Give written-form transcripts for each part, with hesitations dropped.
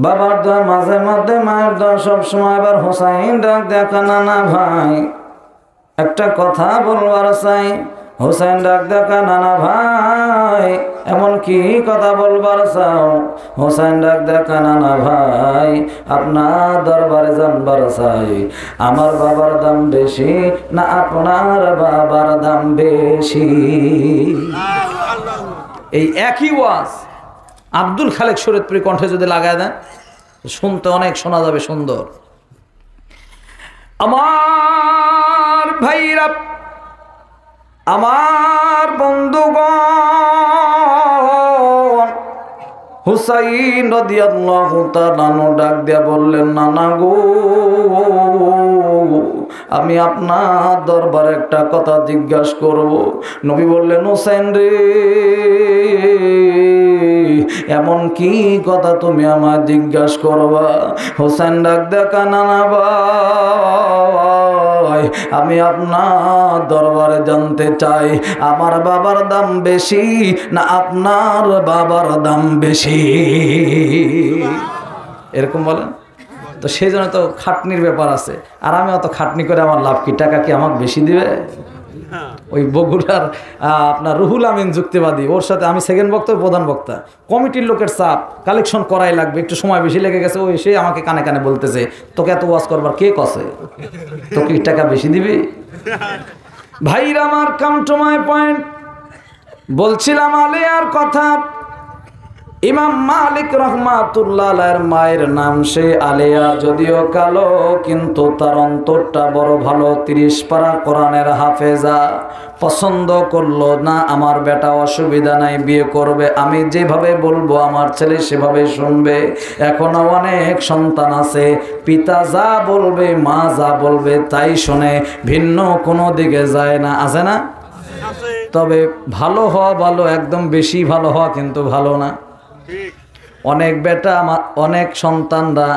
বাবার দোয়া মাঝে মধ্যে, মায়ের দোয়া সবসময়। এবার হোসাইন ডাক দেখা, নানা ভাই একটা কথা বলবার চাই। হোসেন ডাক দেখা, নানা ভাই এমন কি কথা বলবার চাও? হোসেন ডাক দেখা, নানা ভাই আপনার দরবারে জানবার চাই, আমার বাবার দাম বেশি না আপনার বাবার দাম বেশি? এই একই ওয়াজ আব্দুল খালেক শরীয়তপুরী কণ্ঠে যদি লাগায় দেন, শুনতে অনেক শোনা যাবে সুন্দর। আমার ভাইরা, আমার বন্ধুগণ, হুসাইন রাদিয়াল্লাহু তাআলা ডাক দিয়া বললেন, নানা গো, আমি আপনার দরবারে একটা কথা জিজ্ঞাসা করব। নবী বললেন, হুসাইন রে, এমন কি কথা তুমি আমায় জিজ্ঞাসা করবা? হোসেন ডাক দেখা, নানা ভাই আমি আপনার দরবারে জানতে চাই, আমার বাবার দাম বেশি না আপনার বাবার দাম বেশি? এরকম বলেন তো, সেই জন্য তো খাটনির ব্যাপার আছে। আর আমি অত খাটনি করে আমার লাভ কি? টাকা কি আমাকে বেশি দিবে? ওই বগুড়ার আপনার রুহুল আমিন যুক্তিবাদী, ওর সাথে আমি সেকেন্ড বক্তা, প্রধান বক্তা। কমিটির লোকের চাপ, কালেকশন করাই লাগবে, একটু সময় বেশি লেগে গেছে। ওই সে আমাকে কানে কানে বলতেছে, তোকে এত ওয়াজ করবার কে কছে? তোকে টাকা বেশি দিবি? ভাইরা আমার, কাম টু মাই পয়েন্ট। বলছিলাম আলিয়ার কথা। ইমাম মালিক রহমাতুল্লাহ আলাইহির মায়ের নাম সে আলিয়া, যদিও কালো কিন্তু তার অন্তরটা বড় ভালো। 30 পারা কোরআনের হাফেজা। পছন্দ করলো না, আমার বেটা অসুবিধা নাই, বিয়ে করবে, আমি যেভাবে বলবো আমার ছেলে সেভাবে শুনবে। এখনো অনেক সন্তান আছে, পিতা যা বলবে মা যা বলবে তাই শোনে, ভিন্ন কোনো দিকে যায় না। আছে না? তবে ভালো হওয়া ভালো, একদম বেশি ভালো হওয়া কিন্তু ভালো না। অনেক বেটা, অনেক সন্তানরা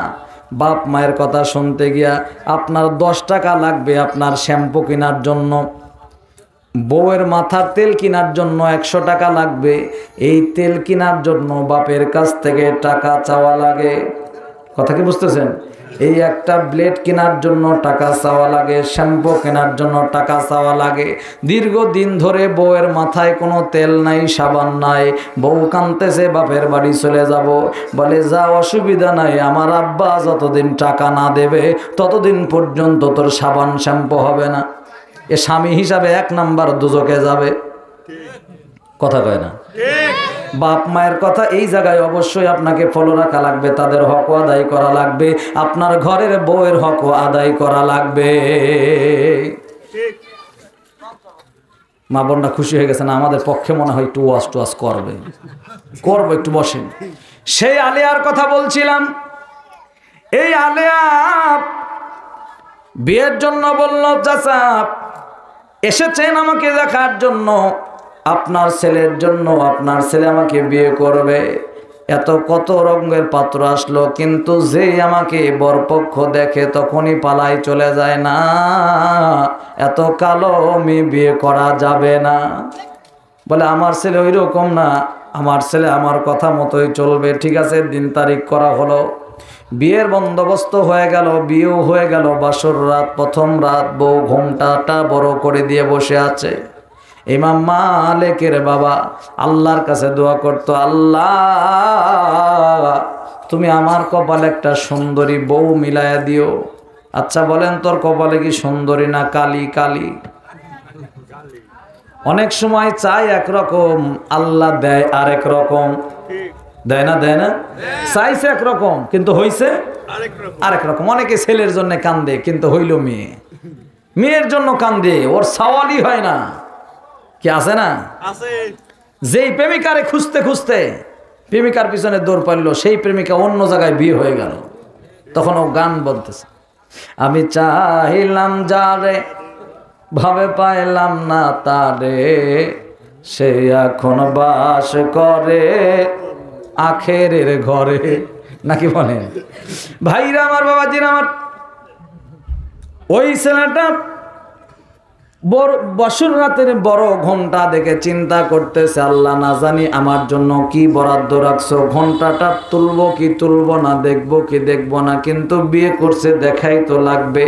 বাপ মায়ের কথা শুনতে গিয়া, আপনার 10 টাকা লাগবে আপনার শ্যাম্পু কেনার জন্য, বউয়ের মাথার তেল কেনার জন্য 100 টাকা লাগবে, এই তেল কেনার জন্য বাপের কাছ থেকে টাকা চাওয়া লাগে। কথা কি বুঝতেছেন? এই একটা ব্লেড কেনার জন্য টাকা চাওয়া লাগে, শ্যাম্পু কেনার জন্য টাকা চাওয়া লাগে। দীর্ঘদিন ধরে বউয়ের মাথায় কোনো তেল নাই, সাবান নাই, বউ কাঁদতেছে, বাপের বাড়ি চলে যাব। বলে, যা, অসুবিধা নাই, আমার আব্বা যতদিন টাকা না দেবে ততদিন পর্যন্ত তোর সাবান শ্যাম্পু হবে না। এ স্বামী হিসাবে 1 নাম্বার দুজকে যাবে। কথা কয় না? বাপ মায়ের কথা এই জায়গায় অবশ্যই আপনাকে ফলো রাখা লাগবে, তাদের হকও আদায় করা লাগবে, আপনার ঘরের বউয়ের হকও আদায় করা লাগবে। মা বোনরা খুশি হয়ে গেছে না? আমাদের পক্ষে মনে হয় একটু ওয়াজ টোয়াজ করবো, একটু বসেন। সেই আলিয়ার কথা বলছিলাম। এই আলিয়া বিয়ের জন্য বলল, চাচা এসেছেন আমাকে দেখার জন্য, আপনার ছেলের জন্য, আপনার ছেলে আমাকে বিয়ে করবে। এত কত রঙের পাত্র আসলো, কিন্তু যে আমাকে বরপক্ষ দেখে তখনই পালাই চলে যায়। না, এত কালো মেয়ে বিয়ে করা যাবে না। বলে, আমার ছেলে ওই রকম না, আমার ছেলে আমার কথা মতোই চলবে। ঠিক আছে, দিন তারিখ করা হলো, বিয়ের বন্দোবস্ত হয়ে গেল, বিয়েও হয়ে গেল। বাসর রাত, প্রথম রাত, বউ ঘোমটাটা বড় করে দিয়ে বসে আছে। ইমাম মালিকের বাবা আল্লাহর কাছে দোয়া করতো, আল্লাহ তুমি আমার কপালে একটা সুন্দরী বউ মিলায়া দিও। আচ্ছা বলেন, তোর কপালে কি সুন্দরী না কালি? কালি। অনেক সময় চাই একরকম, আল্লাহ দেয় আরেক রকম। দেয় না? দেয় না? চাইছে একরকম কিন্তু হইছে আরেক রকম। অনেকে ছেলের জন্য কান্দে কিন্তু হইল মেয়ে, মেয়ের জন্য কান্দে, ওর সওয়ালই হয় না। কি আছে না? যেই প্রেমিকারে খুঁজতে খুঁজতে প্রেমিকার পিছনে দৌড় পারলো, সেই প্রেমিকা অন্য জায়গায় বিয়ে হয়ে গেল। তখন ও গান বলতেছে, আমি চাইলাম যারে ভাবে পাইলাম না তারে, সে এখন বাস করে আখেরের ঘরে। নাকি বলে? ভাইরা আমার, বাবাজিরা আমার, ওই ছেলেটা বছর রাতের বড় ঘন্টা দেখে চিন্তা করতেছে, আল্লাহ না জানি আমার জন্য কি বরাদ্দ রাখছো, ঘন্টাটা তুলবো কি তুলবো না, দেখবো কি দেখবো না, কিন্তু বিয়ে করছে দেখাই তো লাগবে।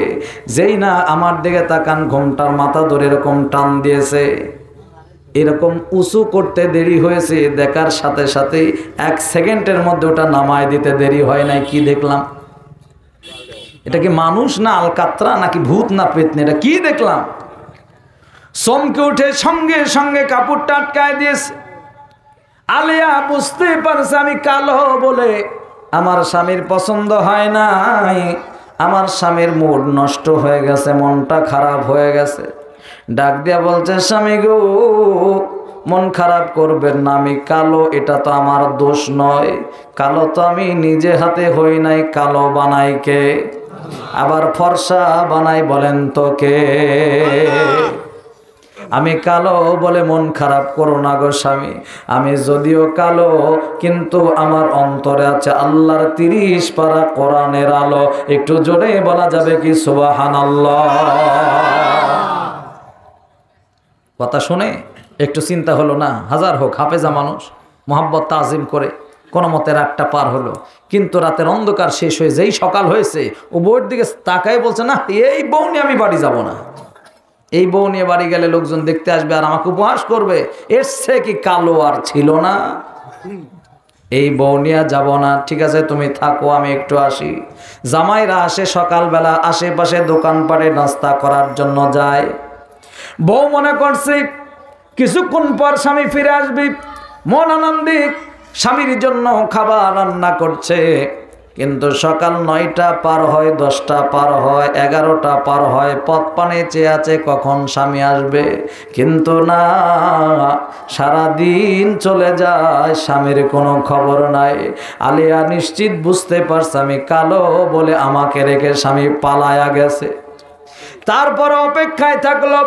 যেই না আমার দিকে তাকান, ঘন্টার মাথা ধরে এরকম টান দিয়েছে, এরকম উঁচু করতে দেরি হয়েছে, দেখার সাথে সাথে 1 সেকেন্ডের মধ্যে ওটা নামায় দিতে দেরি হয় নাই। কি দেখলাম? এটা কি মানুষ না আলকাতরা, নাকি ভূত না পেতনি, এটা কি দেখলাম? চমকে উঠে সঙ্গে সঙ্গে কাপড়টা আটকায় দিয়েছে। আলিয়া বুঝতে পারছে আমি কালো বলে আমার স্বামীর পছন্দ হয় নাই, আমার স্বামীর মুড নষ্ট হয়ে গেছে, মনটা খারাপ হয়ে গেছে। ডাক দিয়া বলছে, স্বামী গো মন খারাপ করবেন না, আমি কালো এটা তো আমার দোষ নয়, কালো তো আমি নিজে হাতে হই নাই, কালো বানাই কে? আবার ফর্সা বানাই বলেন তো কে? আমি কালো বলে মন খারাপ করো না গো স্বামী, আমি যদিও কালো কিন্তু আমার অন্তরে আছে আল্লাহর 30 পারা কোরআনের আলো। একটু জোরে বলা যাবে কি সুবহানাল্লাহ? কথা শুনে একটু চিন্তা হলো না? হাজার হোক হাফেজা মানুষ, মোহাব্বত তাজিম করে কোনো মতে রাতটা পার হলো, কিন্তু রাতের অন্ধকার শেষ হয়ে যেই সকাল হয়েছে, ও বউয়ের দিকে তাকাই বলছে, না এই বউ নিয়ে আমি বাড়ি যাব না, এই বউ নিয়ে বাড়ি গেলে লোকজন দেখতে আসবে আর আমাকে উপহাস করবে, এর সে কি কালো আর ছিল না, এই বউ নিয়ে যাব না। ঠিক আছে তুমি থাকো, আমি একটু আসি। জামাইরা আসে সকালবেলা, আশেপাশে দোকানপাটে নাস্তা করার জন্য যায়। বউ মনে করছে কিছুক্ষণ পর স্বামী ফিরে আসবে, মন আনন্দিত, স্বামীর জন্য খাবার রান্না করছে। কিন্তু সকাল 9টা পার হয়, 10টা পার হয়, 11টা পার হয়, পথ পানে চেয়ে আছে কখন স্বামী আসবে, কিন্তু না, সারাদিন চলে যায়, স্বামীর কোনো খবর নাই। আলিয়া নিশ্চিত বুঝতে পারছে আমি কালো বলে আমাকে রেখে স্বামী পালায়া গেছে। তারপর অপেক্ষায় থাকলো,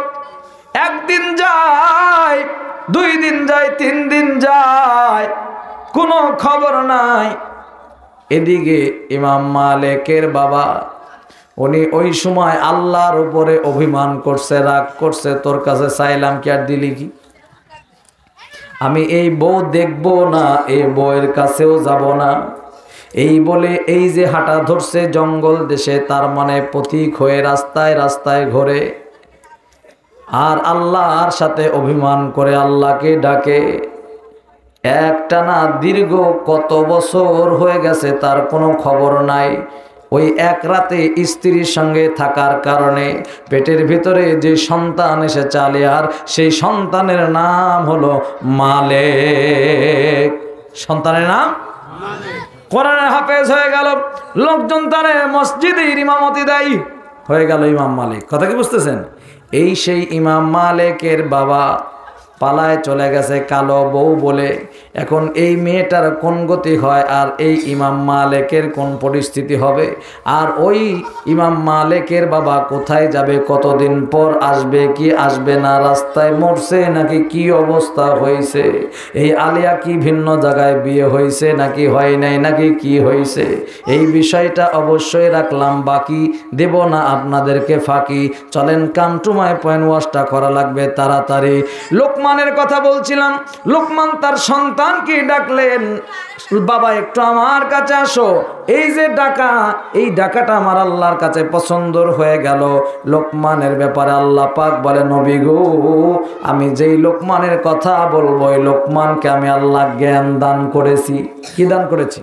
1 দিন যায়, 2 দিন যায়, 3 দিন যায়, কোনো খবর নাই। এদিকে ইমাম মালিকের বাবা, উনি ওই সময় আল্লাহর উপরে অভিমান করছে, রাগ করছে, তোর কাছে চাইলাম কি আর দিলি কি? আমি এই বউ দেখব না, এই বউয়ের কাছেও যাব না। এই বলে এই যে হাঁটা ধরছে জঙ্গল দেশে, তার মানে পথিক হয়ে রাস্তায় রাস্তায় ঘোরে আর আল্লাহর সাথে অভিমান করে আল্লাহকে ডাকে। একটানা দীর্ঘ কত বছর হয়ে গেছে তার কোনো খবর নাই। ওই এক রাতে স্ত্রীর সঙ্গে থাকার কারণে পেটের ভিতরে যে সন্তান এসেছে আলিয়ার, সেই সন্তানের নাম হলো মালেক। সন্তানের নাম কোরআনের হাফেজ হয়ে গেল, লোকজন তারে মসজিদের ইমামতি দেয়, হয়ে গেল ইমাম মালিক। কথা কি বুঝতেছেন? এই সেই ইমাম মালিকের বাবা পালায় চলে গেছে কালো বউ বলে। এখন এই মেয়েটার কোন গতি হয় আর এই ইমাম মালিকের কোন পরিস্থিতি হবে? আর ওই ইমাম মালিকের বাবা কোথায় যাবে? কতদিন পর আসবে কি আসবে না? রাস্তায় মরছে নাকি কি অবস্থা হয়েছে? এই আলিয়া কি ভিন্ন জায়গায় বিয়ে হয়েছে নাকি হয় নাই, নাকি কি হয়েছে? এই বিষয়টা অবশ্যই রাখলাম, বাকি দেব না আপনাদেরকে ফাঁকি। চলেন কাম টু মাই পয়েন্ট, ওয়াশটা করা লাগবে তাড়াতাড়ি। লোকমানের কথা বলছিলাম, লোকমান তার সন্তানকে ডাকলেন, বাবা একটু আমার কাছে আসো। এই যে ডাকা, এই ডাকাটা আমার আল্লাহর কাছে পছন্দ হয়ে গেল। লোকমানের ব্যাপারে আল্লাহ পাক বলে, নবী গো আমি যেই লোকমানের কথা বলবো, এই লোকমানকে আমি আল্লাহ জ্ঞান দান করেছি। কি দান করেছি?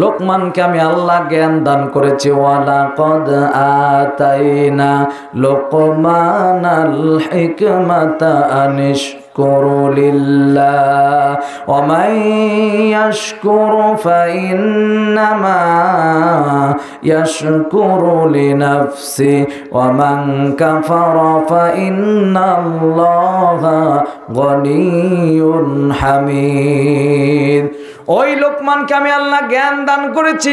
লোকমানকে আমি আল্লাহ জ্ঞান দান করেছি। ওয়ালাকাদ আতাইনা লোকমানাল হিকমাতা আনিশকুরু লিল্লাহ ওয়া মান ইয়াশকুরু ফাইন্নামা ইয়াশকুরু লিনাফসি ওয়া মান কাফারা ফাইন্নাল্লাহা গনিয়্যুন হামিদ। ওই লোকমানকে আমি আল্লাহ জ্ঞান দান করেছি,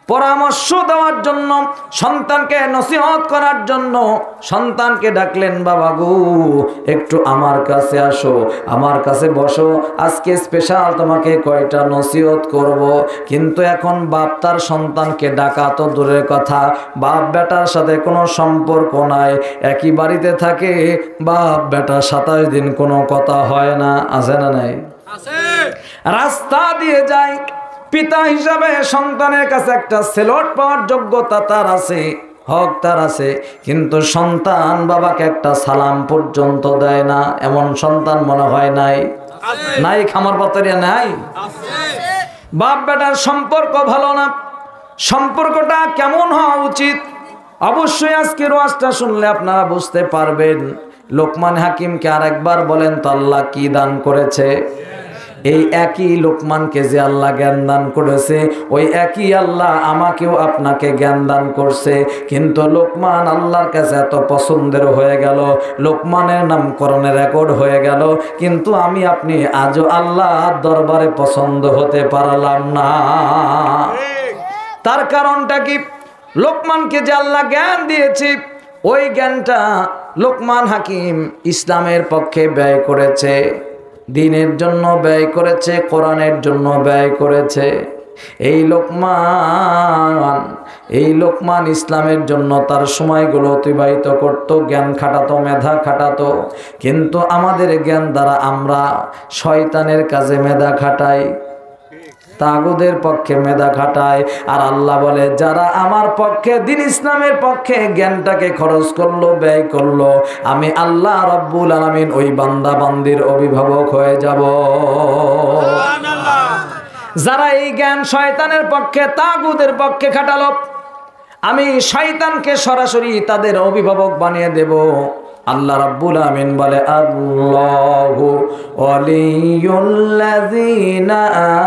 পরামর্শ দেওয়ার জন্য, সন্তানকে নসিহত করার জন্য সন্তানকে ডাকলেন, বাবা গো একটু আমার কাছে আসো, আমার কাছে বসো, আজকে স্পেশাল তোমাকে কয়টা নসিহত করব। কিন্তু এখন বাপ তার সন্তানকে ডাকা তো দূরের কথা, বাপ বেটার সাথে কোনো সম্পর্ক নাই, একই বাড়িতে থাকে, বাপ বেটার 27 দিন কোনো কথা হয় না, আছে না নাই? রাস্তা দিয়ে যায়, পিতা হিসাবে সন্তানের কাছে একটা সেলট পাওয়ার যোগ্যতা তার আছে, হক তার আছে, কিন্তু সন্তান বাবাকে একটা সালাম পর্যন্ত দেয় না, এমন সন্তান মনে হয় নাই? নাই, খামার পতরিয়া নাই। বাপ বেটার সম্পর্ক ভালো না, সম্পর্কটা কেমন হওয়া উচিত? অবশ্যই আজকের ওয়াজটা শুনলে আপনারা বুঝতে পারবেন। লোকমান হাকিমকে আরেকবার বলেন তো আল্লাহ কি দান করেছে? এই একই লোকমানকে যে আল্লাহ জ্ঞান দান করেছে, ওই একই আল্লাহ আমাকেও আপনাকে জ্ঞান দান করছে। কিন্তু লোকমান আল্লাহর কাছে এত পছন্দের হয়ে গেল, লোকমানের নামকরণের রেকর্ড হয়ে গেল, কিন্তু আমি আপনি আজও আল্লাহর দরবারে পছন্দ হতে পারলাম না। তার কারণটা কি? লোকমানকে যে আল্লাহ জ্ঞান দিয়েছে, ওই জ্ঞানটা লোকমান হাকিম ইসলামের পক্ষে ব্যয় করেছে, দ্বীনের জন্য ব্যয় করেছে, কোরআনের জন্য ব্যয় করেছে। এই লোকমান ইসলামের জন্য তার সময়গুলো অতিবাহিত করত, জ্ঞান খাটাতো, মেধা খাটাতো। কিন্তু আমাদের জ্ঞান দ্বারা আমরা শয়তানের কাজে মেধা খাটাই, তাগুদের পক্ষে মেধা খাটায়। আর আল্লাহ বলে যারা আমার পক্ষে, দ্বীন ইসলামের পক্ষে জ্ঞানটাকে খরচ করলো, ব্যয় করলো, আমি আল্লাহ রাব্বুল আলামিন ওই বান্দা বান্দির অভিভাবক হয়ে যাব। যারা এই জ্ঞান শয়তানের পক্ষে, তাগুদের পক্ষে খাটালো, আমি শয়তানকে সরাসরি তাদের অভিভাবক বানিয়ে দেব। আল্লাহ রাব্বুল আমিন বলে আল্লাহু ওয়ালিয়ুল্লাযীনা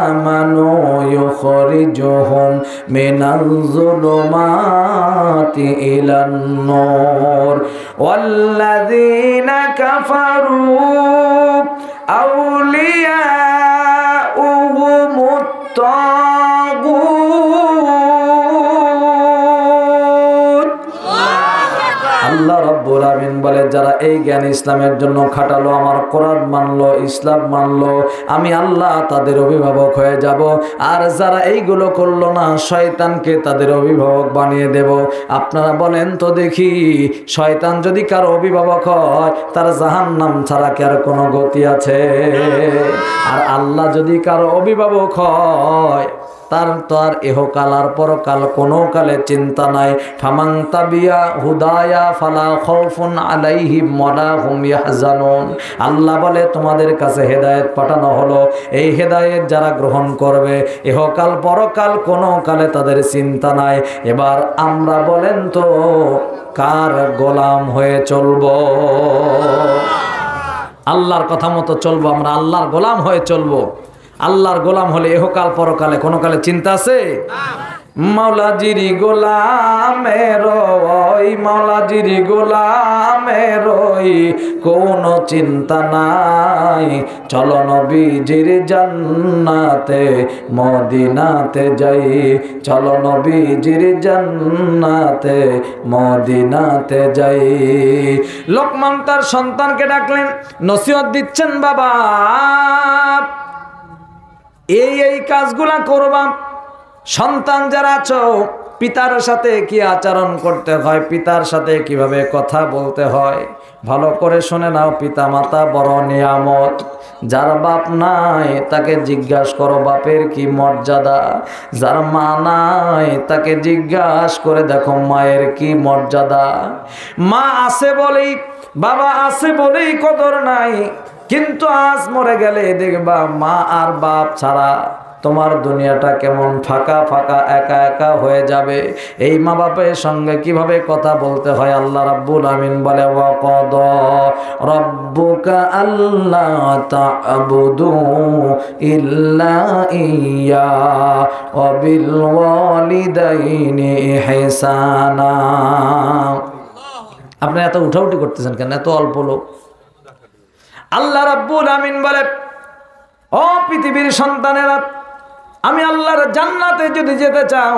আমানু ইউখরিজুহুম মিনাজ যুলুমাতি ইলান নূর ওয়াল্লাযীনা কাফারু আউলিয়াউহুমুত তাগুত। আল্লাহ রাব্বুল আমিন বলে যারা এই জ্ঞান ইসলামের জন্য খাটালো, আমার কোরআন মানলো, ইসলাম মানলো, আমি আল্লাহ তাদের অভিভাবক হয়ে যাব। আর যারা এইগুলো করলো না, শয়তানকে তাদের অভিভাবক বানিয়ে দেব। আপনারা বলেন তো দেখি, শয়তান যদি কারো অভিভাবক হয়, তার জাহান্নাম ছাড়া কি আর কোনো গতি আছে? আর আল্লাহ যদি কারো অভিভাবক হয়, তার তো আর ইহকাল আর পরকাল কোনো কালে চিন্তা নাই। ফামান তাবিয়া হুদায়া ফালা খাউফুন আলাইহিম ওয়ালা হুম ইয়াহজানুন। আল্লাহ বলে তোমাদের কাছে হেদায়েত পাঠানো হলো, এই হেদায়েত যারা গ্রহণ করবে, ইহকাল পরকাল কোনো কালে তাদের চিন্তা নাই। এবার আমরা বলেন তো কার গোলাম হয়ে চলবো? আল্লাহর কথা মতো চলবো, আমরা আল্লাহর গোলাম হয়ে চলবো। আল্লাহর গোলাম হলে ইহকাল পরকালে কোনো কালে চিন্তা আছে? মাওলাজিরি গোলামের ওই, মাওলাজিরি গোলামের ওই কোনো চিন্তা নাই। চলো নবীজির জান্নাতে মদিনাতে যাই, চলো নবীজির জান্নাতে মদিনাতে যাই। লোকমান তার সন্তানকে ডাকলেন, নসিহত দিচ্ছেন, বাবা এই কাজগুলা করবা। সন্তান যারা আছো, পিতার সাথে কি আচরণ করতে হয়, পিতার সাথে কিভাবে কথা বলতে হয়, ভালো করে শুনে নাও। পিতা মাতা বড় নিয়ামত। যার বাপ নাই তাকে জিজ্ঞাসা করো বাপের কি মর্যাদা, যার মা নাই তাকে জিজ্ঞাসা করে দেখো মায়ের কি মর্যাদা। মা আছে বলেই, বাবা আছে বলেই কদর নাই, কিন্তু আজ মরে গেলে দেখবা মা আর বাপ ছাড়া তোমার দুনিয়াটা কেমন ফাঁকা ফাঁকা, একা একা হয়ে যাবে। এই মা বাপের সঙ্গে কিভাবে কথা বলতে হয় আল্লাহ রাব্বুল আমিন বলে ওয়াকাদা রাব্বুকা আল্লা তা'বুদু ইল্লা ইয়্যা ওয়া বিল ওয়ালিদাইনি ইহসানা। আপনি এত উঠাউঠি করতেছেন কেন? এত অল্প লোক। আল্লাহ রাব্বুল আমিন বলে, ও পৃথিবীর সন্তানেরা, আমি আল্লাহর জান্নাতে যদি যেতে চাও,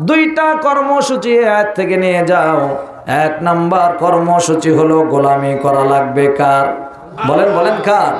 দুইটা কর্মসূচি আজ থেকে নিয়ে যাও। এক নাম্বার কর্মসূচি হলো গোলামি করা লাগবে কার? বলেন বলেন কার?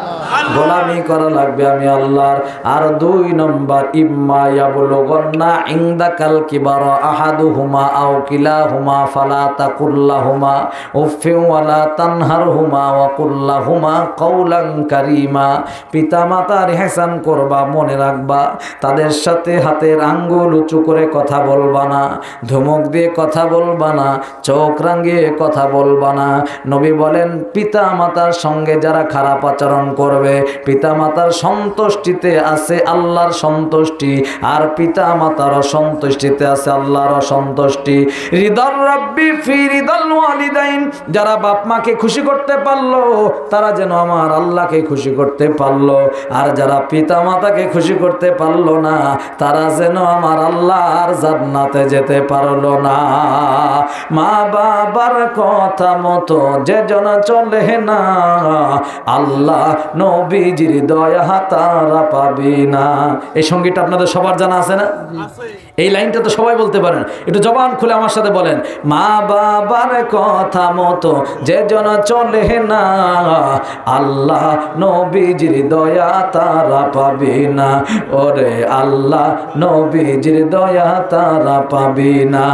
গোলামি করা লাগবে আমি আল্লাহর। আর দুই নম্বর ইম্মা ইয়াবলুগান্না ইনদাকাল কিবারা আহাদুহুমা আও কিলাহুমা ফালা তাকুল্লাহুমা উফফিন ওয়ালা তানহারহুমা ওয়া কুল্লাহুমা কাওলান কারীমা। পিতামাতার ইহসান করবা, মনে রাখবা তাদের সাথে হাতের আঙ্গুল উঁচু করে কথা বলবা না, ধমক দিয়ে কথা বলবা না, চোখ রাঙিয়ে কথা বলবা না। নবী বলেন পিতামাতার সঙ্গে যারা খারাপ আচরণ করবে, পিতামাতার সন্তুষ্টিতে আছে আল্লাহর সন্তুষ্টি, আর পিতামাতার অসন্তুষ্টিতে আছে আল্লাহর অসন্তুষ্টি। রিদার রাব্বি ফি রিদাল ওয়ালিদাইন, যারা বাপ মাকে খুশি করতে পারলো তারা যেন আমার আল্লাহকে খুশি করতে পারলো, আর যারা পিতামাতাকে খুশি করতে পারলো না তারা যেন আমার আল্লাহর জান্নাতে যেতে পারলো না। মা বাবার কথা মতো যে জন চলে না, আল্লাহ নবীজির দয়া তারা পাবে না। এই সঙ্গীতটা আপনাদের সবার জানা আছে না? এই লাইনটা তো সবাই বলতে পারেন, একটু জবান খুলে আমার সাথে বলেন। মা বাবার কথা মতো যে জন চলে না, আল্লাহ নবীজির দয়া তারা পাবে না। ওরে আল্লাহ নবীজির দয়া তারা পাবে না।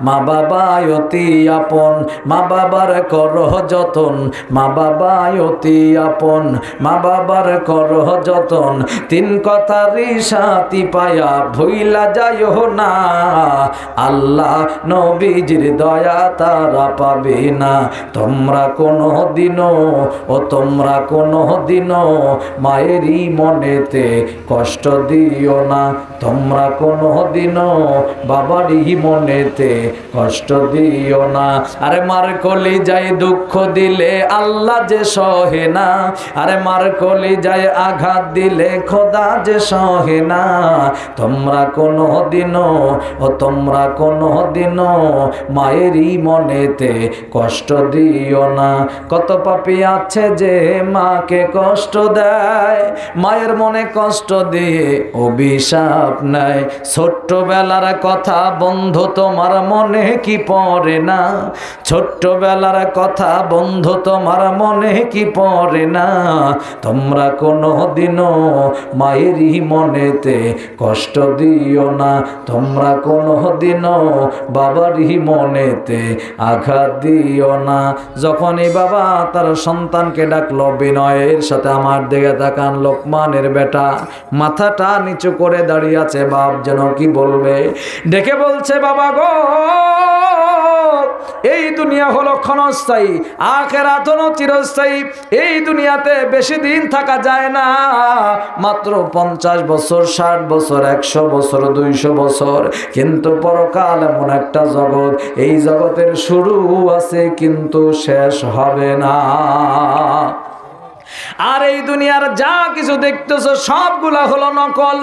মা বাবা অতি আপন, মা বাবার করহ যতন, মা বাবা অতি আপন, মা বাবার করহ যতন। তিন কথারই সাথী পায়া ভুইলা যাইও না, আল্লাহ নবীজির দয়া তারা পাবে না। তোমরা কোনো দিনও তোমরা কোনো দিনও মায়েরই মনেতে কষ্ট দিও না, তোমরা কোনো দিনও বাবারই মনেতে কষ্ট দিও না। আরে মার কলি যায় দুঃখ দিলে আল্লাহ যে সহে না, আরে মার কলি যায় আঘাত দিলে খোদা যে সহে না। তোমরা কোনো দিনও তোমরা কোনো দিনও মায়েরই মনেতে কষ্ট দিও না। কত পাপী আছে যে মাকে কষ্ট দেয়, মায়ের মনে কষ্ট দিয়ে অভিশাপ নেয়। ছোট্টবেলার কথা বন্ধু তোমার মনে কি পড়ে না, ছোট্টবেলার কথা বন্ধু তোমার মনে কি পড়ে না। তোমরা কোনো দিনও মায়েরই মনেতে কষ্ট দিও না, তোমরা কোনো দিনও বাবারই মনেতে আঘাত দিও না। যখনই বাবা তার সন্তানকে ডাকলো বিনয়ের সাথে, আমার দিকে তাকান, লোকমানের বেটা মাথাটা নিচু করে দাঁড়িয়ে আছে। বাপ যেন কি বলবে, ডেকে বলছে বাবা গো, এই দুনিয়া হলো ক্ষণস্থায়ী, আখিরাত হলো চিরস্থায়ী। এই দুনিয়াতে বেশি দিন থাকা যায় না, মাত্র 50 বছর, 60 বছর, 100 বছর, 200 বছর। কিন্তু পরকাল এমন একটা জগৎ, এই জগতের শুরু আছে কিন্তু শেষ হবে না। আর এই দুনিয়ার যা কিছু দেখতেছো সবগুলা হলো নকল।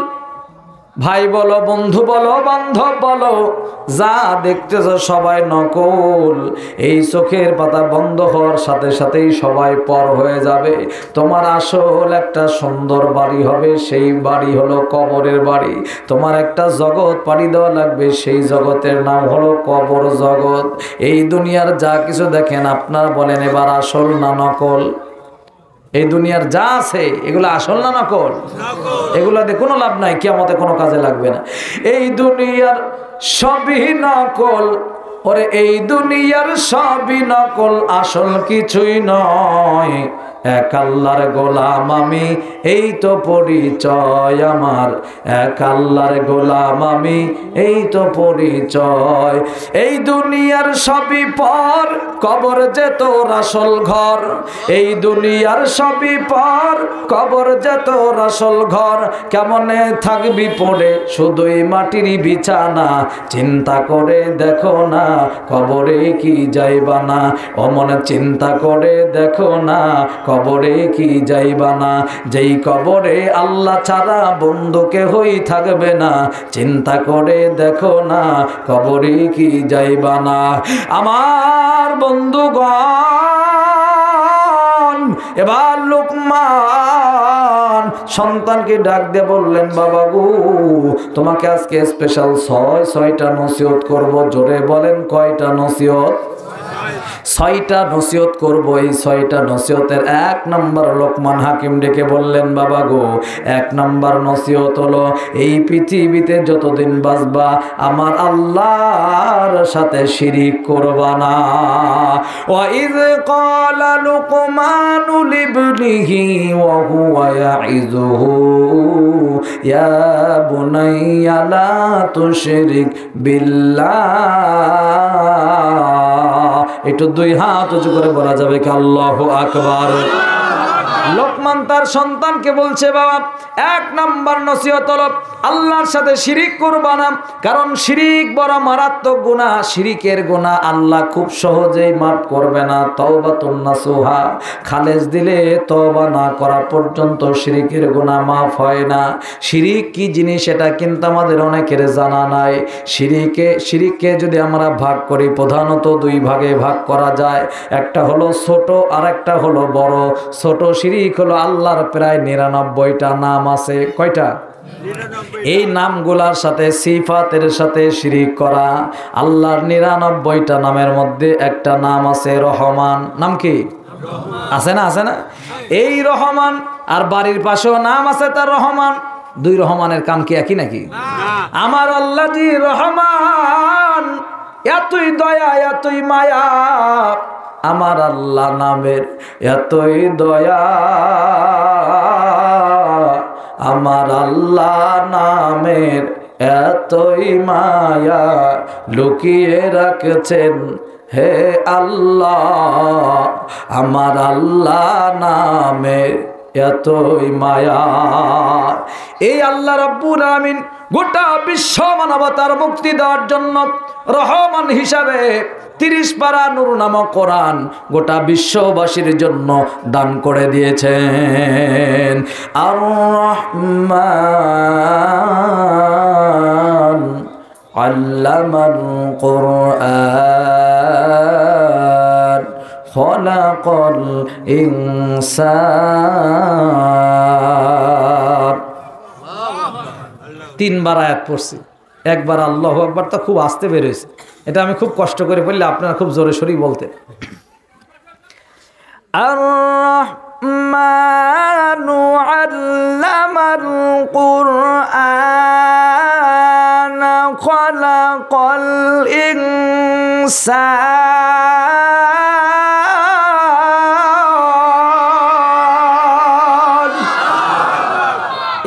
ভাই বলো, বন্ধু বলো, বান্ধব বলো, যা দেখতেছ সবাই নকল। এই চোখের পাতা বন্ধ হওয়ার সাথে সাথেই সবাই পর হয়ে যাবে। তোমার আসল একটা সুন্দর বাড়ি হবে, সেই বাড়ি হলো কবরের বাড়ি। তোমার একটা জগৎ পাড়ি দেওয়া লাগবে, সেই জগতের নাম হলো কবর জগৎ। এই দুনিয়ার যা কিছু দেখেন আপনারা বলেন এবার আসল না নকল? এই দুনিয়ার যা আছে এগুলো আসল না নকল? এগুলাতে কোনো লাভ নাই, কিয়ামতে কোনো কাজে লাগবে না। এই দুনিয়ার সবই নকল, ওরে এই দুনিয়ার সবই নকল, আসল কিছুই নয়। এক আল্লাহর গোলাম আমি, এই তো পরিচয় আমার। এক আল্লাহর গোলাম আমি, এই তো পরিচয়। এই দুনিয়ার সবই পর, কবর যে তোর আসল ঘর। এই দুনিয়ার সবই পর, কবর যে তোর আসল ঘর। কেমনে থাকবি পড়ে শুধুই মাটির বিছানা, চিন্তা করে দেখো না কবরে কি যাইবা না। ও মনে চিন্তা করে দেখো না কবরে কি যাইবা না। যেই কবরে আল্লাহ ছাড়া বন্ধু কেহই থাকবে না, চিন্তা করে দেখো না কবরে কি যাইবা না। আমার বন্ধুগণ, এবার লোকমান সন্তানকে ডাক দিয়ে বললেন, বাবা গো, তোমাকে আজকে স্পেশাল 6টা নসিহত করব। জোরে বলেন, কয়টা নসিহত? 6টা নসিহত করব। এই 6টা নসিহতের 1 নম্বর লোকমান হাকিম ডেকে বললেন, বাবা গো, 1 নম্বর নসিহত হলো, এই পৃথিবীতে যতদিন বাঁচবা আমার আল্লাহর সাথে শিরিক করবা না। ওয়াইয ক্বালা লুকমানু লিবনিহি ওয়া হুয়া ইয়াইযুহু ইয়া বুনাইয়া লা তুশরিক বিল্লাহ। একটু 2 হাত উঁচু করে বলা যাবে কি আল্লাহু আকবার? লোকমান তার সন্তানকে বলছে, বাবা 1 নাম্বার নসিহত হলো আল্লাহর সাথে শিরিক করবা না, কারণ শিরিক বড় মারাত্মক গুনাহ। শিরিকের গুনাহ আল্লাহ খুব সহজেই মাফ করবে না। তাওবাতুন নাসুহা, খালেস দিলে তওবা না করা পর্যন্ত শিরিকের গুনাহ মাফ হয় না। শিরিক কি জিনিস এটা কিন্তু আমাদের অনেকের জানা নাই। শিরিককে যদি আমরা ভাগ করি, প্রধানত 2 ভাগে ভাগ করা যায়। একটা হলো ছোট আর একটা হলো বড়। ছোট শিরিক হলো আল্লাহর প্রায় 99টা নাম আছে। কয়টা? এই নামগুলার সাথে সিফাতের সাথে শিরিক করা। আল্লাহর 99টা নামের মধ্যে একটা নাম আছে রহমান। নাম কি? আছে না? আছে না? এই রহমান আর বাড়ির পাশেও নাম আছে তার রহমান। 2 রহমানের কাম কি একই নাকি? আমার আল্লাহ জি রহমান, এতই দয়া এতই মায়া। আমার আল্লাহ নামের এতই দয়া, আমার আল্লাহ নামের এতই মায়া, লুকিয়ে রাখছেন হে আল্লাহ। আমার আল্লাহ নামের এতই মায়া। এই আল্লাহ রাব্বুল আমিন গোটা বিশ্ব মানবতার মুক্তি দেওয়ার জন্য রহমান হিসাবে 30 পারা নূর নামক কোরআন গোটা বিশ্ববাসীর জন্য দান করে দিয়েছেন। আর রহমান আল্লামাল কুরআন খলাকাল ইনসান। 3 বার আয়াত পড়ছি। একবার আল্লাহু আকবার তো খুব আস্তে বের হয়েছে। এটা আমি খুব কষ্ট করে বললে আপনারা খুব জোরে সরি বলতেন। আর রহমানু আল্লামাল কুরআন খলাকাল ইনসান।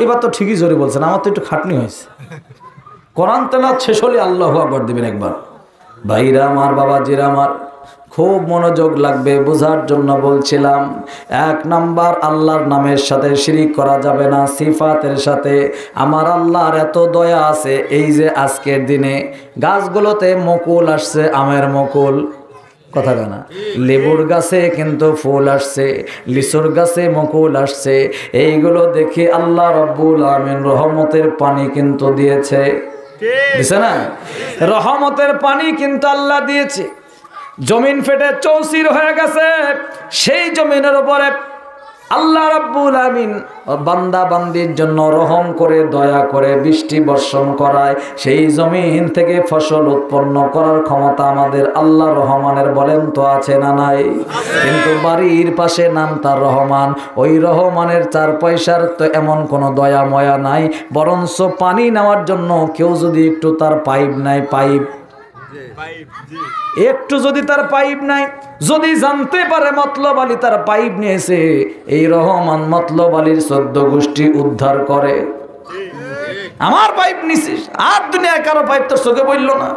এবার তো ঠিকই জোরে বলছেন, আমার তো একটু খাটনি হয়েছে। কোরআন তেলাওয়াত শেষ হলে আল্লাহু আকবার দিবেন একবার। ভাইরা আমার, বাবাজিরা আমার, খুব মনোযোগ লাগবে বোঝার জন্য বলছিলাম। 1 নাম্বার আল্লাহর নামের সাথে শিরিক করা যাবে না, সিফাতের সাথে। আমার আল্লাহর এত দয়া আছে, এই যে আজকের দিনে গাছগুলোতে মুকুল আসছে, আমের মুকুল, কথা না, লেবুর গাছে কিন্তু ফুল আসছে, লিচুর গাছে মুকুল আসছে। এইগুলো দেখে আল্লাহ রাব্বুল আমিন রহমতের পানি কিন্তু দিয়েছে, দিছে না? রহমতের পানি কিন্তু আল্লাহ দিয়েছে। জমিন ফেটে চৌচির হয়ে গেছে, সেই জমিনের উপরে আল্লাহ রাব্বুল আমিন বান্দা বান্দির জন্য রহম করে দয়া করে বৃষ্টি বর্ষণ করায়। সেই জমিন থেকে ফসল উৎপন্ন করার ক্ষমতা আমাদের আল্লাহ রহমানের বলেন তো আছে না নাই? কিন্তু বাড়ির পাশে নাম তার রহমান, ওই রহমানের 4 পয়সার তো এমন কোনো দয়া ময়া নাই। বরঞ্চ পানি নেওয়ার জন্য কেউ যদি একটু তার পাইপ নাই, একটু যদি তার পাইপ নাই, যদি জানতে পারে মতলব আলী তার পাইপ নিয়েছে, এই রহমান মতলব আলীর 14 গোষ্ঠী উদ্ধার করে। আমার পাইপ নিছিস, আর দুনিয়ায় কারো পাইপ তোর চোখে বলল না।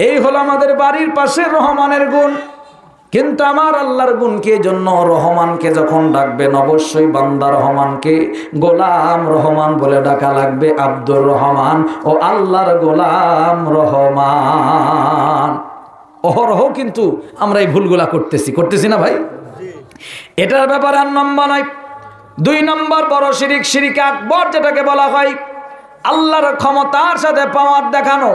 এই হলো আমাদের বাড়ির পাশে রহমানের গুণ। কিন্তু আমার আল্লাহর গুণকে জন্য রহমানকে যখন ডাকবেন অবশ্যই বান্দা রহমানকে গোলাম রহমান বলে ডাকা লাগবে। আব্দুর রহমান ও আল্লাহর গোলাম রহমান। অহরহ কিন্তু আমরা এই ভুলগুলা করতেছি না ভাই? এটার ব্যাপারে আর নম্বর নয়। 2 নম্বর বড় শিরিক, শিরিক আকবর যেটাকে বলা হয়, আল্লাহর ক্ষমতার সাথে পাওয়ার দেখানো।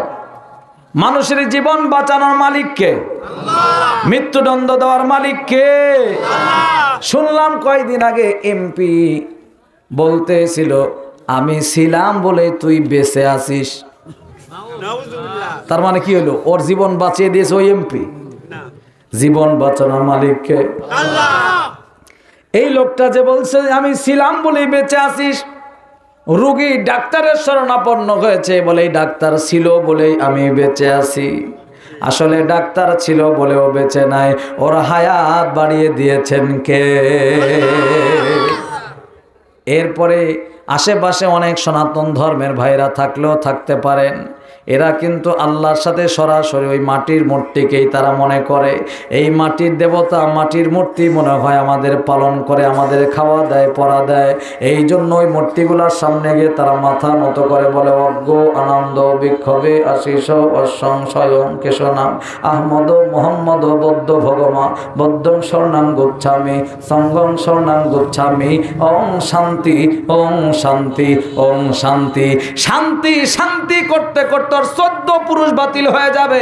মানুষের জীবন বাঁচানোর মালিক কে? মৃত্যুদণ্ড দেওয়ার মালিক কে? শুনলাম কয়েকদিন আগে এমপি বলতেছিল আমি ছিলাম বলে তুই বেঁচে আছিস। তার মানে কি হলো? ওর জীবন বাঁচিয়ে দিয়েছে ওই এমপি। জীবন বাঁচানোর মালিককে আল্লাহ। এই লোকটা যে বলছে আমি ছিলাম বলেই বেঁচে আছিস, রোগী ডাক্তারের শরণাপন্ন হয়েছে বলে ডাক্তার ছিল বলেই আমি বেঁচে আছি। আসলে ডাক্তার ছিল বলেও বেঁচে নাই, ওর হায়াত বাড়িয়ে দিয়েছেন কে? এরপরে আশেপাশে অনেক সনাতন ধর্মের ভাইরা থাকলেও থাকতে পারেন, এরা কিন্তু আল্লাহর সাথে সরাসরি ওই মাটির মূর্তিকেই তারা মনে করে এই মাটির দেবতা, মাটির মূর্তি মনে হয় আমাদের পালন করে, আমাদের খাওয়া দেয়, পরা দেয়। এই জন্য ওই মূর্তিগুলোর সামনে গিয়ে তারা মাথা নত করে বলে অজ্ঞ আনন্দ বিক্ষোভে আশিস অসংশয়ং কেশনাম আহমদ মোহাম্মদ বদ্ধ ভগমা বদ্ধং স্বর্ণাং গুচ্ছামি সঙ্গং স্বর্ণাং গুচ্ছামি ওং শান্তি ওং শান্তি ওং শান্তি। শান্তি শান্তি করতে করতে 14 পুরুষ বাতিল হয়ে যাবে,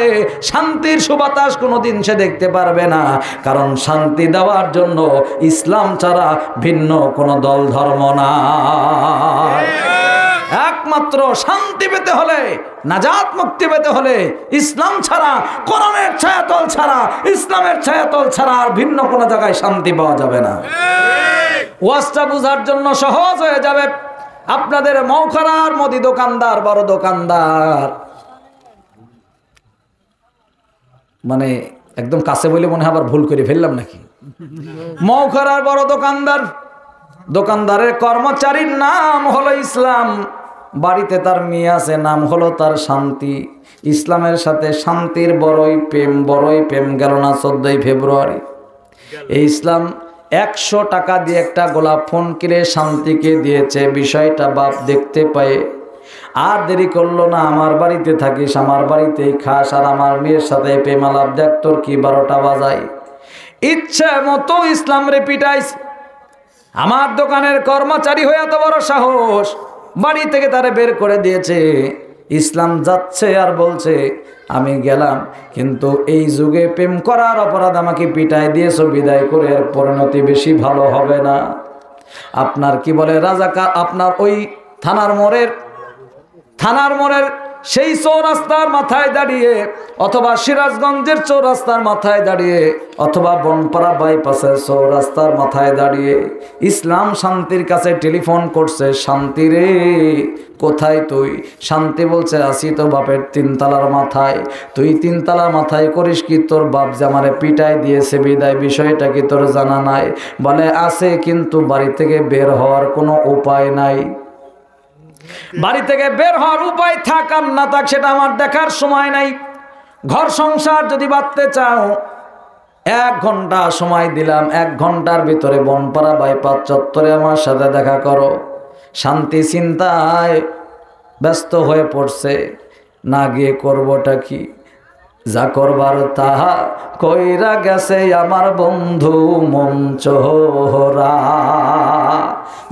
শান্তির সুবাতাস কোনোদিন সে দেখতে পারবে না। কারণ শান্তি দেওয়ার জন্য ইসলাম ছাড়া ভিন্ন কোনো দল ধর্ম নাই। একমাত্র শান্তি পেতে হলে, নাজাত মুক্তি পেতে হলে ইসলাম ছাড়া, কোরআনের ছায়াতল ছাড়া, ইসলামের ছায়াতল ছাড়া আর ভিন্ন কোনো জায়গায় শান্তি পাওয়া যাবে না। ওয়াজটা বোঝার জন্য সহজ হয়ে যাবে। আপনাদের মৌখারার মুদি দোকানদার, বড় দোকানদার, মানে একদম কাছে বলে মনে হয় আবার ভুল করে ফেললাম নাকি? মৌখারার বড় দোকানদার, দোকানদারের কর্মচারীর নাম হলো ইসলাম, বাড়িতে তার মেয়ে আছে, নাম হলো তার শান্তি। ইসলামের সাথে শান্তির বড়ই প্রেম গেল না 14ই ফেব্রুয়ারি। এই ইসলাম 100 টাকা দিয়ে একটা গোলাপ ফোন কিনে শান্তিকে দিয়েছে। বিষয়টা বাপ দেখতে পায়, আর দেরি করলো না, আমার বাড়িতে থাকিস, আমার বাড়িতেই খাস, আর আমার মেয়ের সাথে প্রেমালাপ দেখ, তোর কি 12টা বাজাই। ইচ্ছা মতো ইসলাম রে পিটাইস। আমার দোকানের কর্মচারী হয়ে এত বড় সাহস, বাড়ি থেকে তারে বের করে দিয়েছে। ইসলাম যাচ্ছে আর বলছে আমি গেলাম, কিন্তু এই যুগে প্রেম করার অপরাধ আমাকে পিটাই দিয়েছো, বিদায় করে এর পরিণতি বেশি ভালো হবে না। আপনার কি বলে রাজাকার, আপনার ওই থানার মোড়ের সেই চৌরাস্তার মাথায় দাঁড়িয়ে, অথবা সিরাজগঞ্জের চৌরাস্তার মাথায় দাঁড়িয়ে, অথবা বনপাড়া বাইপাসের চৌরাস্তার মাথায় দাঁড়িয়ে ইসলাম শান্তির কাছে টেলিফোন করছে, শান্তি রে কোথায় তুই? শান্তি বলছে আসি তো বাপের 3 তলার মাথায়। তুই 3 তলার মাথায় করিস কি? তোর বাপ যে আমারে পিটাই দিয়েছে বিদায়, বিষয়টা কি তোর জানা নাই? বলে আছে, কিন্তু বাড়ি থেকে বের হওয়ার কোনো উপায় নাই। বাড়ি থেকে বের হওয়ার উপায় থাক আর না থাক সেটা আমার দেখার সময় নাই। ঘর সংসার যদি বাঁধতে চাও 1 ঘন্টা সময় দিলাম, 1 ঘন্টার ভিতরে বনপাড়া বাইপাস চত্বরে আমার সাথে দেখা করো। শান্তি চিন্তায় ব্যস্ত হয়ে পড়ছে, না গিয়ে করবোটা কি? যা করবার তাহা কইরা গেছে আমার বন্ধু মন চোরা।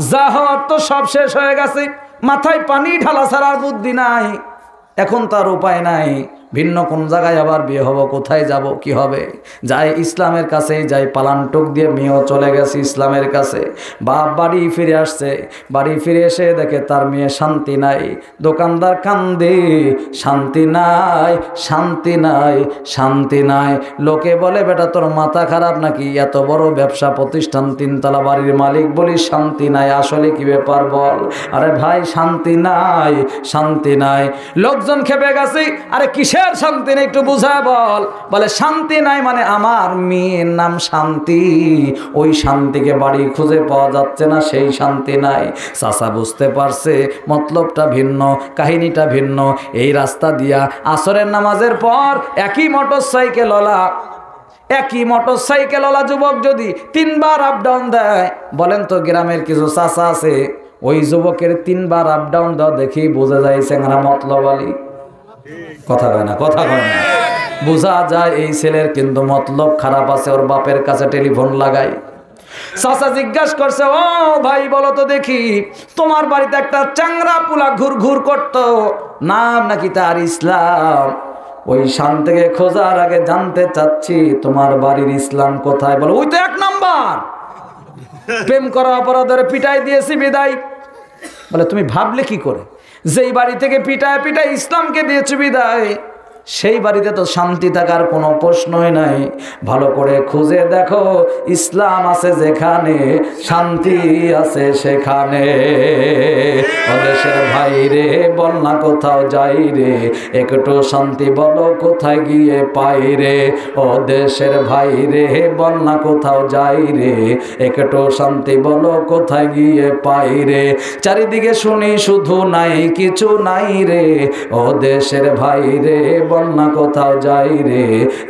যা হওয়ার তো সব শেষ হয়ে গেছে, মাথায় পানি ঢালা ছাড়ার বুদ্ধি নাই, এখন তার উপায় নাই। ভিন্ন কোন জায়গায় আবার বিয়ে হবো, কোথায় যাব, কি হবে? যাই ইসলামের কাছেই যাই। পালানটুক দিয়ে মেয়েও চলে গেছে ইসলামের কাছে। বাপ বাড়ি ফিরে আসছে, বাড়ি ফিরে এসে দেখে তার মেয়ে শান্তি নাই। দোকানদার কান্দে, শান্তি নাই, শান্তি নাই, শান্তি নাই। লোকে বলে বেটা তোর মাথা খারাপ নাকি? এত বড় ব্যবসা প্রতিষ্ঠান, 3 তলা বাড়ির মালিক, বলি শান্তি নাই। আসলে কি ব্যাপার বল? আরে ভাই শান্তি নাই, শান্তি নাই। লোকজন খেপে গেছে, আরে কিসের শান্তি নেই একটু বুঝা বল। বলে শান্তি নাই মানে আমার মেয়ের নাম শান্তি, ওই শান্তিকে বাড়ি খুঁজে পাওয়া যাচ্ছে না, সেই শান্তি নাই। চাচা বুঝতে পারছে মতলবটা ভিন্ন, কাহিনীটা ভিন্ন। এই রাস্তা দিয়া আসরের নামাজের পর একই মোটরসাইকেলওয়ালা যুবক যদি 3 বার আপ ডাউন দেয়, বলেন তো গ্রামের কিছু চাচা আছে, ওই যুবকের 3 বার আপ ডাউন দেওয়া দেখেই বোঝা যায় চেংরা মতলবালি। কথা কয় না, কথা কয় না, বোঝা যায় এই ছেলের কিন্তু মতলব খারাপ আছে। ওর বাপের কাছে টেলিফোন লাগাই, চাচা জিজ্ঞাসা করছে, ও ভাই বলো তো দেখি, তোমার বাড়িতে একটা চাংরা পুলা ঘুরঘুর করতো, নাম নাকি তার ইসলাম? ওই শান্তিকে খোঁজার আগে জানতে চাচ্ছি তোমার বাড়ির ইসলাম কোথায়। বলো ওই তো 1 নাম্বার। প্রেম করা অপরাধের পিটাই দিয়েছি বিদায়। বলে তুমি ভাবলে কি করে, যেই বাড়ি থেকে পিটায় পিটায় ইসলামকে দিয়েছি বিদায়, সেই বাড়িতে তো শান্তি থাকার কোনো প্রশ্নই নাই। ভালো করে খুঁজে দেখো, ইসলাম আছে যেখানে শান্তি আছে সেখানে। ও দেশের ভাই রে বল না কোথাও যাই রে, একটু শান্তি বলো কোথায় গিয়ে পাই রে। ও দেশের ভাই রে বল না কোথাও যাই রে, একটু শান্তি বলো কোথায় গিয়ে পাই রে। চারিদিকে শুনি শুধু নাই কিছু নাই রে, ও দেশের ভাই রে বল না কোথাও যাই রে,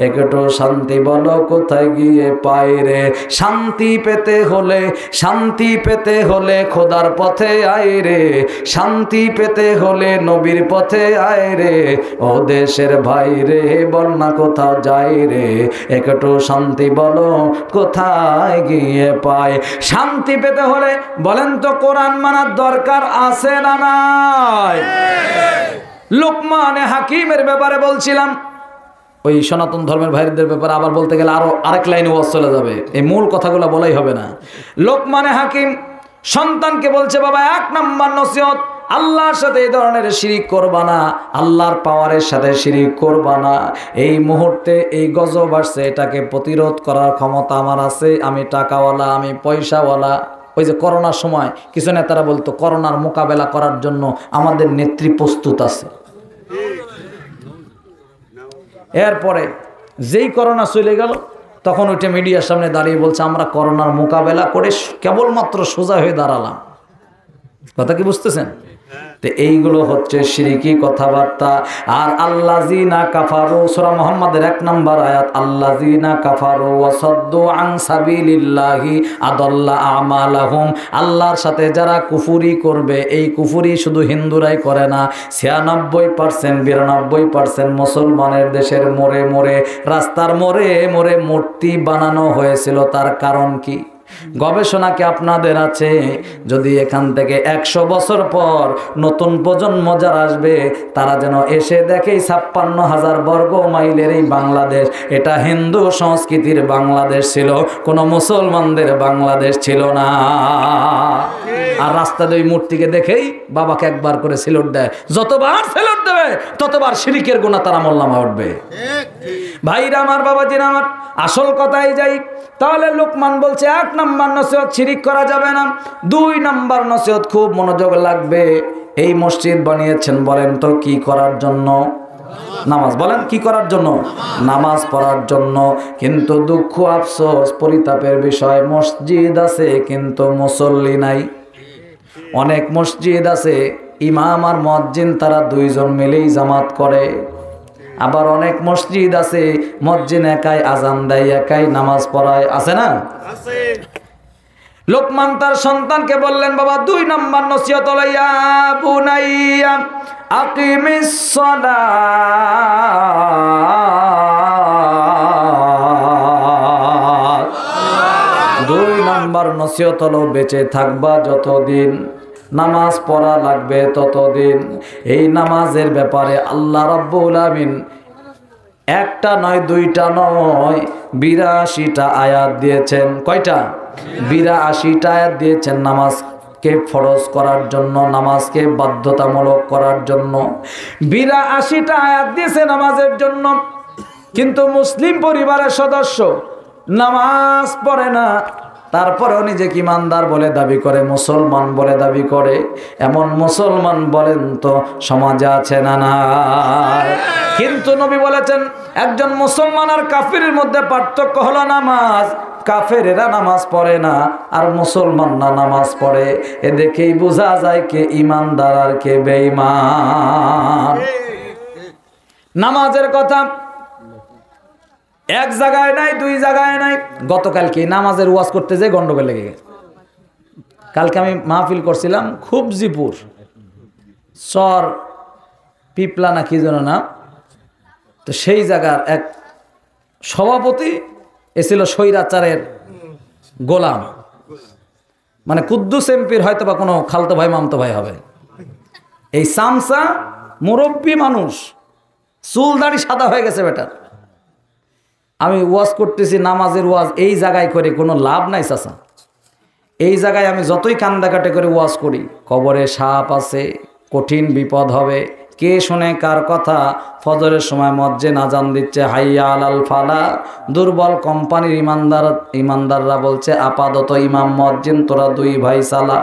একটু শান্তি বলো কোথায় গিয়ে পাই রে। শান্তি পেতে হলে, শান্তি পেতে হলে খোদার পথে আয় রে, শান্তি পেতে হলে নবীর পথে আয় রে। ও দেশের ভাই রে বল না কোথাও যাই রে, একটু শান্তি বলো কোথায় গিয়ে পায়। শান্তি পেতে হলে বলেন তো কোরআন মানার দরকার আছে না নাই? লোকমানে হাকিমের ব্যাপারে বলছিলাম, ওই সনাতন ধর্মের ভাইদের ব্যাপারে আবার বলতে গেলে আরো আরেক লাইনে ওয়াজ চলে যাবে, এই মূল কথাগুলো বলাই হবে না। লোকমানে হাকিম সন্তানকে বলছে, বাবা 1 নাম্বার নসিহত, আল্লাহর সাথে এই ধরনের শিরিক করবা না, আল্লাহর পাওয়ারের সাথে শিরিক করবা না। এই মুহূর্তে এই গজব আসছে, এটাকে প্রতিরোধ করার ক্ষমতা আমার আছে, আমি টাকাওয়ালা, আমি পয়সাওয়ালা। ওই যে করোনার সময় কিছু নেতারা বলতো করোনার মোকাবেলা করার জন্য আমাদের নেত্রী প্রস্তুত আছে। এরপরে যেই করোনা চলে গেল, তখন ওইটা মিডিয়ার সামনে দাঁড়িয়ে বলছে আমরা করোনার মোকাবেলা করে কেবলমাত্র সোজা হয়ে দাঁড়ালাম। কথা কি বুঝতেছেন? তো এইগুলো হচ্ছে শিরকি কথাবার্তা। আর আল্লাযিনা কাফারু, সূরা মুহাম্মাদের 1 নম্বর আয়াত, আল্লাযিনা কাফারু ওয়া সাদ্দু আন সাবিলিল্লাহি আদাল্লা আমালাহুম। আল্লাহর সাথে যারা কুফরি করবে, এই কুফরি শুধু হিন্দুরাই করে না, 96% 92% মুসলমানের দেশের মোড়ে মোড়ে, রাস্তার মোড়ে মোড়ে মূর্তি বানানো হয়েছিল। তার কারণ কি? গবেষণা কি আপনাদের আছে? যদি এখান থেকে 100 বছর পর নতুন প্রজন্ম যারা আসবে, তারা যেন এসে দেখে 56,000 বর্গ মাইলের এই বাংলাদেশ, এটা হিন্দু সংস্কৃতির বাংলাদেশ ছিল, কোনো মুসলমানদের বাংলাদেশ ছিল না। আর রাস্তাতে ওই মূর্তিকে দেখেই বাবাকে একবার করে সেলুট দেয়, যতবার সেলুট দেবে ততবার শিরকের গুনাহ তার আমলনামায় উঠবে। ভাইরা আমার, বাবাজিরা আমার, আসল কথাই যাই। তাহলে লোকমান বলছে 1 নাম্বার নসিহত, শিরিক করা যাবে না। 2 নাম্বার নসিহত, খুব মনোযোগ লাগবে। এই মসজিদ বানিয়েছেন বলেন তো কি করার জন্য? নামাজ। বলেন কি করার জন্য? নামাজ পড়ার জন্য। কিন্তু দুঃখ, আফসোস, পরিতাপের বিষয়, মসজিদ আছে কিন্তু মুসল্লি নাই। অনেক মসজিদ আছে ইমাম আর মুয়াজ্জিন তারা 2 জন মিলেই জামাত করে। আবার অনেক মসজিদ আছে মুয়াজ্জিন একাই আজান দেয়, একাই নামাজ পড়ায়। আছে না? আছে। লোকমান তার সন্তানকে বললেন, বাবা 2 নাম্বার নসিহত হলো, ইয়া বুনাইয়া আকিমিস সালাত। 2 নাম্বার নসিহত হলো, বেঁচে থাকবা যতদিন নামাজ পড়া লাগবে ততদিন। এই নামাজের ব্যাপারে আল্লাহ রাব্বুল আমিন 1টা নয় 2টা নয় 82টা আয়াত দিয়েছেন। কয়টা? 82টা আয়াত দিয়েছেন নামাজকে ফরজ করার জন্য, নামাজকে বাধ্যতামূলক করার জন্য। 82টা আয়াত দিয়েছে নামাজের জন্য। কিন্তু মুসলিম পরিবারের সদস্য নামাজ পড়ে না, তারপরেও নিজেকে ইমানদার বলে দাবি করে, মুসলমান বলে দাবি করে। এমন মুসলমান বলেন তো সমাজে আছে না না? কিন্তু নবী বলেছেন একজন মুসলমান আর কাফিরের মধ্যে পার্থক্য হলো নামাজ। কাফেরেরা নামাজ পড়ে না আর মুসলমানরা নামাজ পড়ে। এ দেখেই বোঝা যায় কে ইমানদার আর কে বেঈমান। নামাজের কথা 1 জায়গায় নাই, 2 জায়গায় নাই। গতকালকে নামাজের ওয়াজ করতে যেয়ে গন্ডগোল লেগে গেছে। কালকে আমি মাহফিল করছিলাম খুবজিপুর, চর পিপলা না কি যেন না, তো সেই জায়গার এক সভাপতি এছিল স্বৈরাচারের গোলাম, মানে কুদ্দুস এমপির হয়তো বা কোনো খালতো ভাই মামতো ভাই হবে। এই সামসা মুরব্বী মানুষ, চুল দাড়ি সাদা হয়ে গেছে বেটার। আমি ওয়াজ করতেছি, নামাজের ওয়াজ এই জায়গায় করে কোনো লাভ নাই চাচা। এই জায়গায় আমি যতই কান্দাকাটি করে ওয়াজ করি, কবরে সাপ আছে, কঠিন বিপদ হবে, কে শোনে কার কথা? ফজরের সময় মসজিদে আজান দিচ্ছে হাইয়া আলাল ফালা, দুর্বল কোম্পানির ইমানদাররা বলছে আপাতত ইমাম মসজিদ, তোরা দুই ভাই চালা,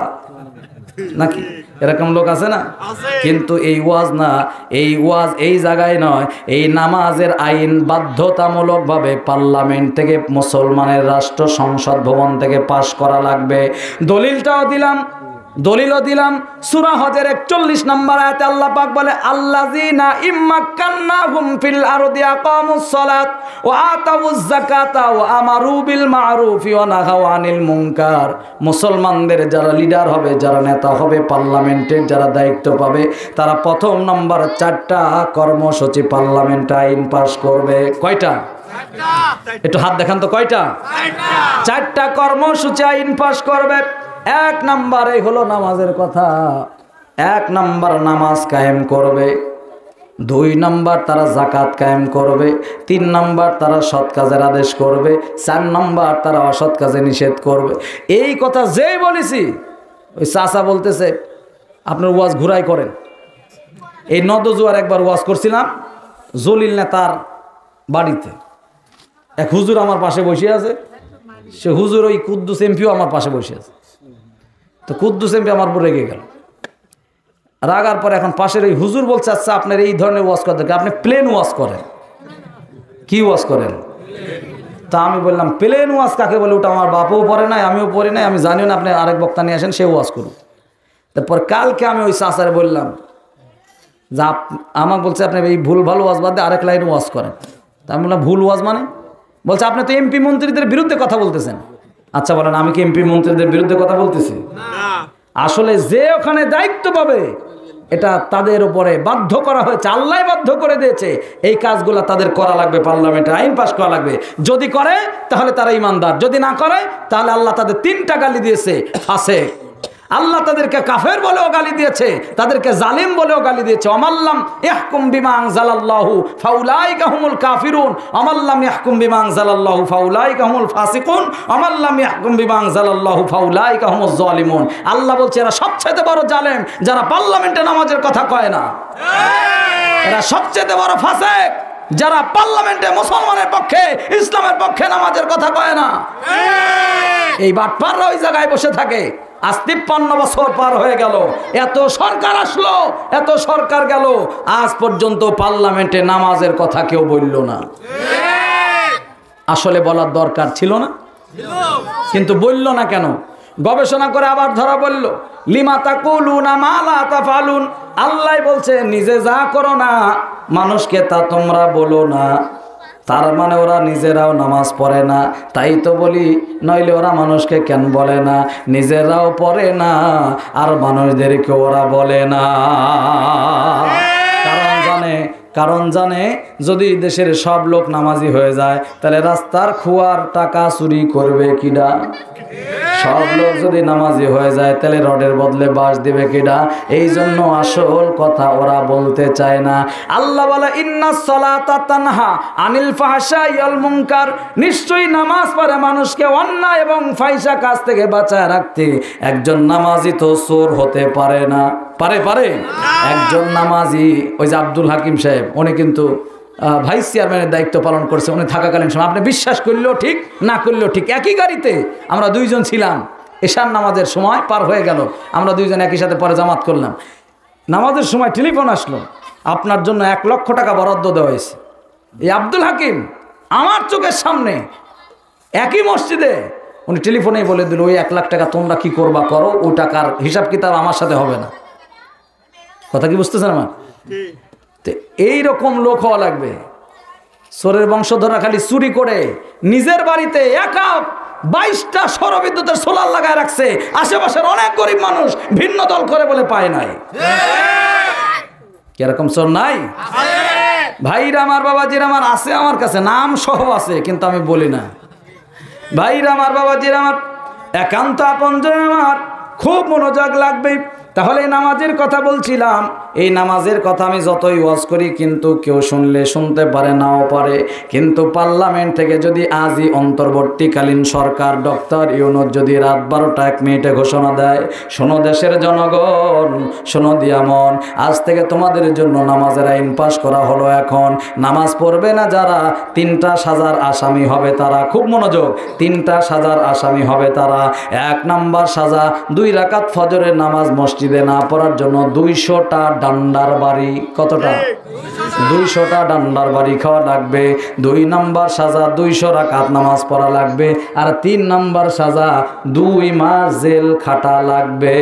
নাকি এরকম লোক আছে না? কিন্তু এই ওয়াজ না, এই ওয়াজ এই জায়গায় নয়। এই নামাজের আইন বাধ্যতামূলকভাবে পার্লামেন্ট থেকে, মুসলমানের রাষ্ট্র সংসদ ভবন থেকে পাশ করা লাগবে। দলিলটাও দিলাম, দলিলও দিলাম। সূরা হজের 41 নম্বর আয়াতে আল্লাহ পাক বলে আল্লাযীনা ইম্মাক্কান্নাহুম ফিল আরদি আকামুস সালাত ওয়া আতাউয যাকাতা ওয়া আমারু বিল মা'রুফি ওয়া নাহাউ আনিল মুনকার। মুসলমানদের যারা লিডার হবে, যারা নেতা হবে, পার্লামেন্টের যারা দায়িত্ব পাবে, তারা প্রথম নম্বর 4টা কর্মসূচি পার্লামেন্টে আইন পাস করবে। কয়টা? একটু হাত দেখান তো, কয়টা? 4টা কর্মসূচি আইন পাস করবে। 1 নম্বরে হলো নামাজের কথা। 1 নম্বর নামাজ কায়েম করবে। 2 নম্বর তারা যাকাত কায়েম করবে। 3 নম্বর তারা সৎ কাজের আদেশ করবে। 4 নম্বর তারা অসৎ কাজে নিষেধ করবে। এই কথা যেই বলেছি, ওই চাচা বলতেছে আপনার ওয়াজ ঘুরাই করেন। এই নদজুয়ার একবার ওয়াজ করছিলাম জলিল নেতার বাড়িতে। এক হুজুর আমার পাশে বসে আছে, সে হুজুর ওই কুদ্দুস এমপিও আমার পাশে বসে আছে। তো কুদ্দুস এমপি আমার উপর রেগে গেল। রাগার পরে এখন পাশের এই হুজুর বলছে আচ্ছা আপনার এই ধরনের ওয়াজ করতে, আপনি প্লেন ওয়াজ করেন। কি ওয়াজ করেন? তা আমি বললাম প্লেন ওয়াজ কাকে বলে? ওটা আমার বাপও পড়ে নাই, আমিও পড়ি নাই, আমি জানিও না। আপনি আরেক বক্তা নিয়ে আসেন, সে ওয়াজ করুন। তারপর কালকে আমি ওই চাচারে বললাম যে আমাকে বলছে আপনি এই ভুল ভালো ওয়াজ বাদ দিয়ে আরেক লাইন ওয়াজ করেন। তা আমি বললাম ভুল ওয়াজ মানে? বলছে আপনি তো এমপি মন্ত্রীদের বিরুদ্ধে কথা বলতেছেন। আচ্ছা বলেন আমি কি এমপি মন্ত্রীদের বিরুদ্ধে কথা বলতেছি? আসলে যে ওখানে দায়িত্ব পাবে এটা তাদের উপরে বাধ্য করা হয়েছে, আল্লাহ বাধ্য করে দিয়েছে। এই কাজগুলো তাদের করা লাগবে, পার্লামেন্টে আইন পাস করা লাগবে। যদি করে তাহলে তারা ইমানদার, যদি না করে তাহলে আল্লাহ তাদের 3টা গালি দিয়েছে। ফাসিক, আল্লাহ তাদেরকে কাফের বলেও গালি দিয়েছে, তাদেরকে জালিম বলেও গালি দিয়েছে। অমাল্লাম ইয়াহকুম বিমা আনজালাল্লাহু ফাউলাইকা হুমুল কাফিরুন, অমাল্লাম ইয়াহকুম বিমা আনজালাল্লাহু ফাউলাইকা হুমুল ফাসিকুন, অমাল্লাম ইয়াহকুম বিমা আনজালাল্লাহু ফাউলাইকা হুমুজ জালিমুন। আল্লাহ বলছে এরা সবচেয়ে বড় জালেম যারা পার্লামেন্টে নামাজের কথা কয় না। এরা সবচেয়ে বড় ফাসিক যারা পার্লামেন্টে মুসলমানের পক্ষে, ইসলামের পক্ষে নামাজের কথা কয় না। এই বাটপাররা ওই জায়গায় বসে থাকে। আজ 53 বছর পার হয়ে গেল, এত সরকার আসলো, এত সরকার গেল, আজ পর্যন্ত পার্লামেন্টে নামাজের কথা কেউ বলল না। আসলে বলার দরকার ছিল না, কিন্তু বলল না কেন? গবেষণা করে আবার ধরা বলল লিমা তাকুলুনা মা লা তাফালুন। আল্লাহ বলছে নিজে যা করো না মানুষকে তা তোমরা বলো না। তার মানে ওরা নিজেরাও নামাজ পড়ে না, তাই তো বলি, নইলে ওরা মানুষকে কেন বলে না? নিজেরাও পড়ে না আর মানুষদেরকে ওরা বলে না। কারণ জানে যদি দেশের সব লোক নামাজি হয়ে যায় তাহলে রাস্তার খুয়ার টাকা চুরি করবে কিডা? সব লোক যদি নামাজি হয়ে যায় তাহলে রডের বদলে বাঁশ দিবে কিডা? এই জন্য আসল কথা ওরা বলতে চায় না। আল্লাহ বলে ইন্নাস সালাতা তানহা আনিল ফাহশাই ওয়াল মুনকার, নিশ্চয়ই নামাজ পড়ে মানুষকে অন্যায় এবং ফাহিশা কাজ থেকে বাঁচায় রাখতে। একজন নামাজি তো চোর হতে পারে না। পারে একজন নামাজি, ওই যে আব্দুল হাকিম সাহেব, উনি কিন্তু ভাইস চেয়ারম্যানের দায়িত্ব পালন করছে। উনি থাকাকালীন সময় আপনি বিশ্বাস করলেও ঠিক, না করলেও ঠিক, একই গাড়িতে আমরা 2 জন ছিলাম। এশার নামাজের সময় পার হয়ে গেল, আমরা 2 জন একই সাথে পরে জামাত করলাম। নামাজের সময় টেলিফোন আসলো, আপনার জন্য 1 লক্ষ টাকা বরাদ্দ দেওয়া হয়েছে। এই আব্দুল হাকিম আমার চোখের সামনে একই মসজিদে, উনি টেলিফোনেই বলে দিল ওই 1 লাখ টাকা তোমরা কি করবা করো, ওই টাকার হিসাব কিতাব আমার সাথে হবে না। কথা কি বুঝতেছেন আমার? তো এইরকম লোক হওয়া লাগবে। চোরের বংশধররা খালি চুরি করে নিজের বাড়িতে একা 22টা সৌরবিদ্যুতের সোলার লাগায় রাখছে, আশেপাশের অনেক গরিব মানুষ ভিন্ন দল করে বলে পায় নাই। কিরকম চোর নাই? ভাইরা আমার, বাবাজির আমার আছে, আমার কাছে নাম সহ আছে, কিন্তু আমি বলি না। ভাইরা আমার, বাবাজির আমার, একান্ত আপনজন আমার, খুব মনোযোগ লাগবে। তাহলে নামাজের কথা বলছিলাম। এই নামাজের কথা আমি যতই ওয়াজ করি কিন্তু কেউ শুনলে শুনতে পারে নাও পারে, কিন্তু পার্লামেন্ট থেকে যদি আজই অন্তর্বর্তীকালীন সরকার ডক্টর ইউনূস যদি রাত 12টা 1 মিনিটে ঘোষণা দেয়, শোনো দেশের জনগণ, শোনো দিয়ামন, আজ থেকে তোমাদের জন্য নামাজের আইন পাশ করা হলো। এখন নামাজ পড়বে না যারা 3টা সাজার আসামি হবে তারা, খুব মনোযোগ, 3টা সাজার আসামি হবে তারা। 1 নাম্বার সাজা, 2 রাকাত ফজরের নামাজ মসজিদে না পড়ার জন্য 200টা ডান্ডার বাড়ি। কতটা? 200টা ডান্ডার বাড়ি খাওয়া লাগবে। 2 নাম্বার সাজা, 200 রাকাত নামাজ পড়া লাগবে। আর 3 নাম্বার সাজা, 2 মাস জেল খাটা লাগবে।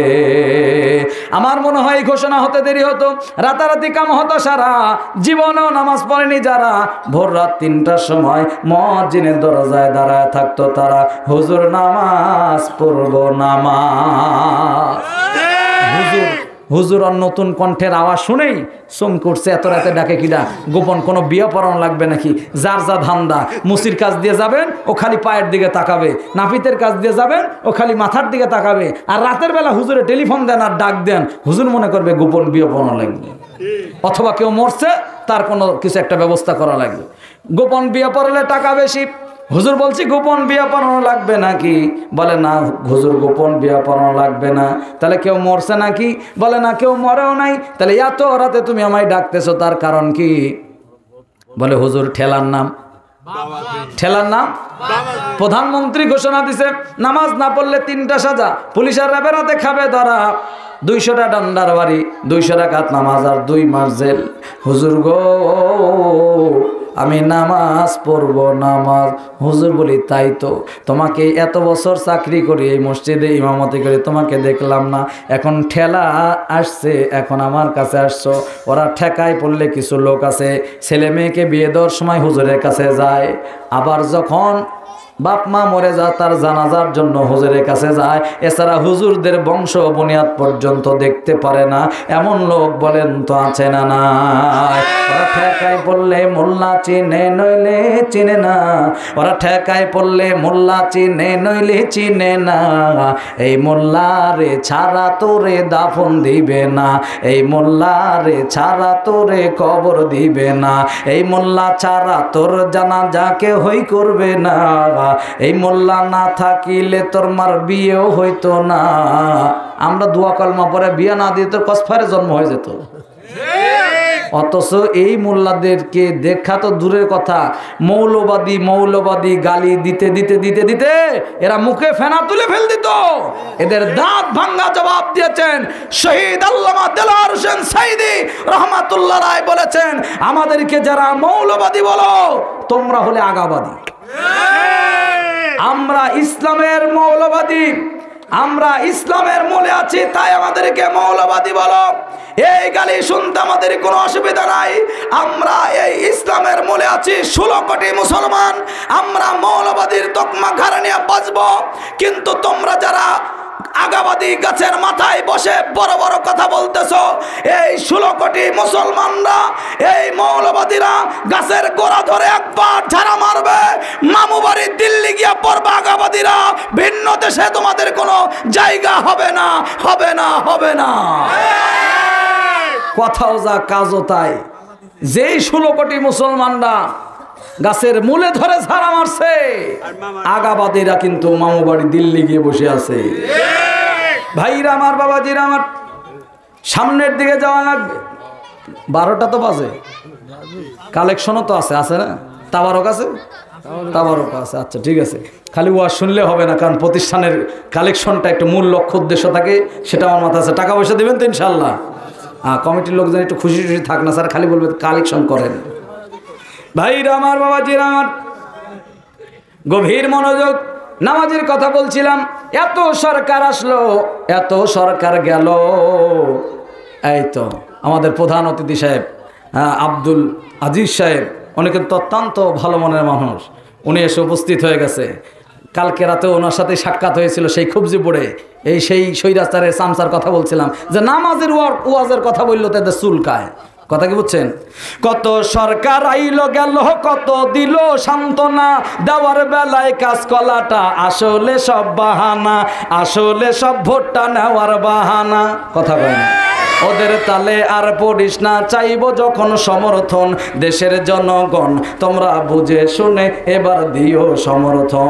আমার মনে হয় ঘোষণা হতে দেরি হতো, রাতারাতি কাম হতো, সারা জীবনেও নামাজ পড়েনি যারা ভোর রাত 3টার সময় মুয়াজ্জিনের দরজায় দাঁড়ায় থাকতো তারা, হুজুর নামাজ পড়বো নামাজ। হুজুর আর নতুন কণ্ঠের আওয়াজ শুনেই সোম করছে, এত রাতে ডাকে কিনা, গোপন কোনো বিয়ে পড়ানো লাগবে নাকি? যার যা ধান্দা, মুসির কাজ দিয়ে যাবেন ও খালি পায়ের দিকে তাকাবে, নাপিতের কাজ দিয়ে যাবেন ও খালি মাথার দিকে তাকাবে, আর রাতের বেলা হুজুরে টেলিফোন দেন আর ডাক দেন, হুজুর মনে করবে গোপন বিয়ে পড়ানো লাগবে, অথবা কেউ মরছে তার কোনো কিছু একটা ব্যবস্থা করা লাগবে। গোপন বিয়ে পড়ালে টাকা বেশি। হুজুর বলছি গোপন বিয়া পড়ানো লাগবে নাকি? বলে না হুজুর গোপন বিয়া পড়ানো লাগবে না। তাহলে কেউ মরছে নাকি? বলে না কেউ মরেও নাই। তাহলে এত রাতে তুমি আমায় ডাকতেছো তার কারণ কি? বলে হুজুর ঠেলার নাম। ঠেলার নাম? প্রধানমন্ত্রী ঘোষণা দিছে নামাজ না পড়লে 3টা সাজা, পুলিশের র্যাবের হাতে খাবে ধরা, 200টা ডান্ডার বাড়ি, 200 রাকাত নামাজ আর 2 মাস জেল। হুজুর গো আমি নামাজ পড়ব নামাজ। হুজুর বলি তাই তো, তোমাকে এত বছর চাকরি করি এই মসজিদে ইমামতি করে তোমাকে দেখলাম না, এখন ঠেলা আসছে, এখন আমার কাছে আসছো। ওরা ঠেকায় পড়লে কিছু লোক আছে ছেলে মেয়েকে বিয়ে দেওয়ার সময় হুজুরের কাছে যায়, আবার যখন বাপ মা মরে যায় তার জানাজার জন্য হুজুরের কাছে যায়, এছাড়া হুজুরদের বংশ বুনিয়াদ পর্যন্ত দেখতে পারে না, এমন লোক বলেন তো আছে না নাই? ওরা ঠেকায় পড়লে মোল্লা চিনে নইলে চিনে না, ওরা ঠেকায় পড়লে মোল্লা চিনে নইলে চিনে না, এই মোল্লারে ছাড়া তোরে দাফন দিবে না, এই মোল্লারে ছাড়া তোরে কবর দিবে না, এই মোল্লা ছাড়া তোর জানাজা কেউই করবে না, এই মোল্লা না থাকিলে তোর মার বিয়েও হইতো না। আমরা দোয়া কলমা পরে বিয়ে না দিয়ে তোর কসফারে জন্ম হয়ে যেত। অথচ এই মোল্লাদেরকে দেখা তো দূরের কথা, মৌলবাদী মৌলবাদী গালি দিতে দিতে দিতে দিতে এরা মুখে ফেনা তুলে ফেল দিত। এদের দাঁত ভাঙ্গা জবাব দিয়েছেন শহীদ আল্লামা দেলোয়ার হোসেন সাইদি রহমাতুল্লাহ রায় বলেছেন, আমাদেরকে যারা মৌলবাদী বলো তোমরা হলে আগাবাদী। আমরা ইসলামের মৌলবাদী, আমরা ইসলামের মূলে আছি, তাই আমাদেরকে মৌলবাদী বলো। এই গালি শুনতে আমাদের কোনো অসুবিধা নাই। আমরা এই ইসলামের মূলে আছি, 16 কোটি মুসলমান, আমরা মৌলবাদীর তকমা ঘাড়ে নিয়ে বাঁচবো। কিন্তু তোমরা যারা আগাবাদী গাছের মাথায় বসে বড় বড় কথা বলতেছো, এই 16 কোটি মুসলমানরা, এই মৌলবাদীরা গাছের গোড়া ধরে একবার ঝাড়া মারবে, মামু বাড়ি দিল্লি গিয়া পড়বে আগাবাদীরা, ভিন্ন দেশে তোমাদের কোনো জায়গা হবে না, হবে না, হবে না। কথাও যা কাজও তাই। যেই 16 কোটি মুসলমানরা গাছের মূলে ধরে ঝাড়া মারছে, আগাবাদীরা কিন্তু মামু বাড়ি দিল্লি গিয়ে বসে আছে। ভাইরা আমার, বাবাজিরা আমার, সামনের দিকে যাওয়া লাগবে। 12টা তো বাজে, কালেকশনও তো আছে, আছে না? তাবারক আছে, তাবারক আছে, আচ্ছা ঠিক আছে। খালি ওয়াজ শুনলে হবে না, কারণ প্রতিষ্ঠানের কালেকশনটা একটা মূল লক্ষ্য উদ্দেশ্য থাকে, সেটা আমার মাথায় আছে। টাকা পয়সা দেবেন তো ইনশাল্লাহ? কমিটির লোকজন একটু খুশি খুশি থাক না স্যার, খালি বলবে কালেকশন করেন। ভাইরা আমার, বাবাজিরা আমার, গভীর মনোযোগ। নামাজের কথা বলছিলাম, এত সরকার আসলো, এত সরকার গেল। এই তো আমাদের প্রধান অতিথি সাহেব আব্দুল আজিজ সাহেব, উনি কিন্তু অত্যন্ত ভালো মনের মানুষ, উনি এসে উপস্থিত হয়ে গেছে। কালকে রাতে ওনার সাথে সাক্ষাৎ হয়েছিল সেই খুবজিপুরে। এই সেই সৈরাচারের চামচার কথা বলছিলাম যে নামাজের ওয়াজের কথা বললো তাদের চুলকায়। কথা কি বুঝছেন? কত সরকার আইলো গেল, কত দিল সান্ত্বনা, দেওয়ার বেলায় কাজ কলাটা আসলে সব বাহানা, আসলে সব ভোটটা নেওয়ার বাহানা। কথা বলেন ওদের তালে আর পড়িস না, চাইব যখন সমর্থন দেশের জনগণ, তোমরা বুঝে শুনে এবার দিও সমর্থন।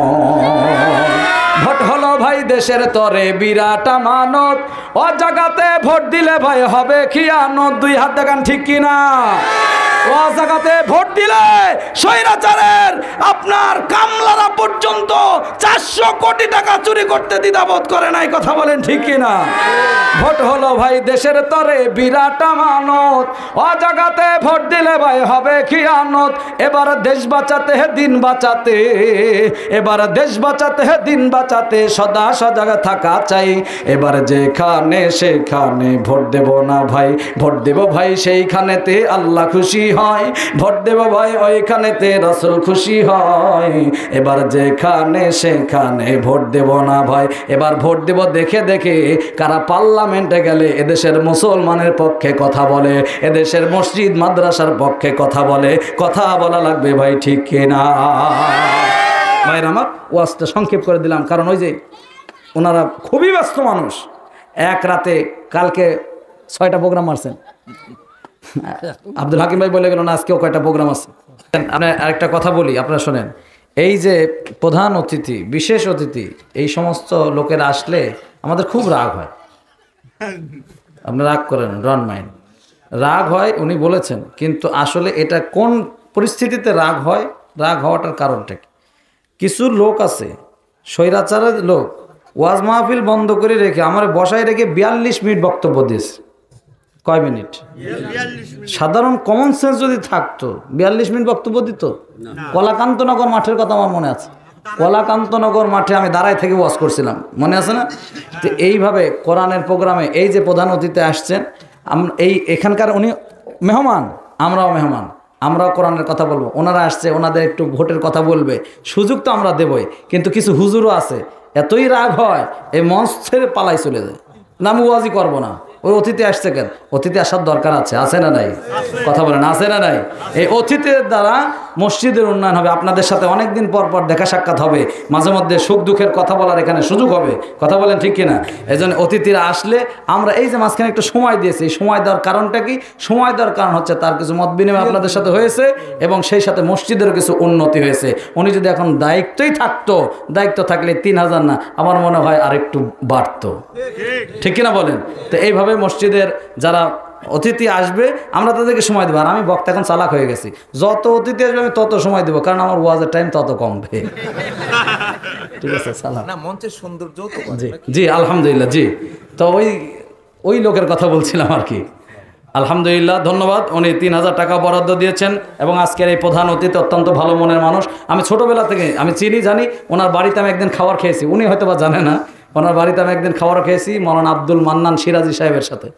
ভোট হলো ভাই দেশের তরে বিরাট আমানত, ও জায়গাতে ভোট দিলে ভাই হবে খিয়ানত। দুই হাত দেখান ঠিক কিনা? ও জায়গাতে ভোট দিলে স্বৈরাচারের আপনার কামলারা পর্যন্ত 400 কোটি টাকা চুরি করতে দ্বিধাবোধ করে নাই। কথা বলেন ঠিক কিনা? ভোট হলো ভাই দেশের তরে বিরাট আমানত, ও জায়গাতে ভোট দিলে ভাই হবে খিয়ানত। এবার দেশ বাঁচাতে দিন বাঁচাতে, এবার দেশ বাঁচাতে দিন বাঁচাতে সদা সজাগ থাকা চাই। এবার যেখানে সেখানে ভোট দেব না ভাই, ভোট দেব ভাই সেইখানেতে আল্লাহ খুশি হয়, ভোট দেব ভাই ওইখানেতে রাসূল খুশি হয়। এবার যেখানে সেখানে ভোট দেব না ভাই, এবার ভোট দেব দেখে দেখে কারা পার্লামেন্টে গেলে এদেশের মুসলমানের পক্ষে কথা বলে, এদেশের মসজিদ মাদ্রাসার পক্ষে কথা বলে। কথা বলা লাগবে ভাই ঠিক কিনা? ভাইরা আমার ওয়াজটা সংক্ষেপ করে দিলাম, কারণ ওই যে ওনারা খুবই ব্যস্ত মানুষ। এক রাতে কালকে 6টা প্রোগ্রাম মারছেন। আব্দুল হাকিম ভাই বলে গেল না আজকেও কয়টা প্রোগ্রাম আছে। আপনার আরেকটা কথা বলি, আপনারা শোনেন। এই যে প্রধান অতিথি, বিশেষ অতিথি, এই সমস্ত লোকেরা আসলে আমাদের খুব রাগ হয়। আপনি রাগ করেন, ডোন্ট মাইন্ড। রাগ হয় উনি বলেছেন, কিন্তু আসলে এটা কোন পরিস্থিতিতে রাগ হয়, রাগ হওয়াটার কারণটা কি? কিছু লোক আছে স্বৈরাচারের লোক, ওয়াজ মাহফিল বন্ধ করে রেখে আমার বসায় রেখে 42 মিনিট বক্তব্য দিয়েছে। কয় মিনিট? সাধারণ কমন সেন্স যদি থাকতো 42 মিনিট বক্তব্য দিত? কলাকান্তনগর মাঠের কথা আমার মনে আছে। কলাকান্তনগর মাঠে আমি দাঁড়ায় থেকে ওয়াজ করছিলাম, মনে আছে না? তো এইভাবে কোরআনের প্রোগ্রামে এই যে প্রধান অতিথি আসছেন, এই এখানকার উনি মেহমান, আমরাও মেহমান, আমরাও কোরআনের কথা বলবো। ওনারা আসছে, ওনাদের একটু ভোটের কথা বলবে, সুযোগ তো আমরা দেবই। কিন্তু কিছু হুজুরও আছে এতই রাগ হয় এই মঞ্চ ছেড়ে পালাই চলে যায়, না আমি ওয়াজই করবো না। ওই অতিথি আসছে কেন? অতিথি আসার দরকার আছে, আছে না নাই? কথা বলেন, আছে না নাই? এই অতিথির দ্বারা মসজিদের উন্নয়ন হবে। আপনাদের সাথে অনেক দিন পর পর দেখা সাক্ষাৎ হবে, মাঝে মধ্যে সুখ দুঃখের কথা বলার এখানে সুযোগ হবে। কথা বলেন ঠিক কিনা? এই জন্য অতিথিরা আসলে আমরা এই যে মাঝখানে একটু সময় দিয়েছি, এই সময় দেওয়ার কারণটা কি? সময় দেওয়ার কারণ হচ্ছে তার কিছু মত বিনিময় আপনাদের সাথে হয়েছে এবং সেই সাথে মসজিদেরও কিছু উন্নতি হয়েছে। উনি যদি এখন দায়িত্বই থাকতো, দায়িত্ব থাকলে 3000 না, আমার মনে হয় আরেকটু বাড়তো। ঠিক কিনা বলেন? তো এইভাবে মসজিদের যারা অতিথি আসবে আমরা তাদেরকে সময় দেবো। আর আমি বক্তা এখন চালাক হয়ে গেছি, যত অতিথি আসবে আমি তত সময় দেবো, কারণ আমার ওয়াজের টাইম তত কমবে। ঠিক আছে, সালাম। না, মঞ্চের সৌন্দর্য জি জি আলহামদুলিল্লাহ। জি, তো ওই লোকের কথা বলছিলাম আর কি। আলহামদুলিল্লাহ, ধন্যবাদ। উনি 3000 টাকা বরাদ্দ দিয়েছেন এবং আজকের এই প্রধান অতিথি অত্যন্ত ভালো মনের মানুষ। আমি ছোটোবেলা থেকে আমি চিনি, জানি। ওনার বাড়িতে আমি একদিন খাবার খেয়েছি, উনি হয়তো বা জানে না। ওনার বাড়িতে আমি একদিন খাবার খেয়েছি মৌলানা আব্দুল মান্নান সিরাজি সাহেবের সাথে।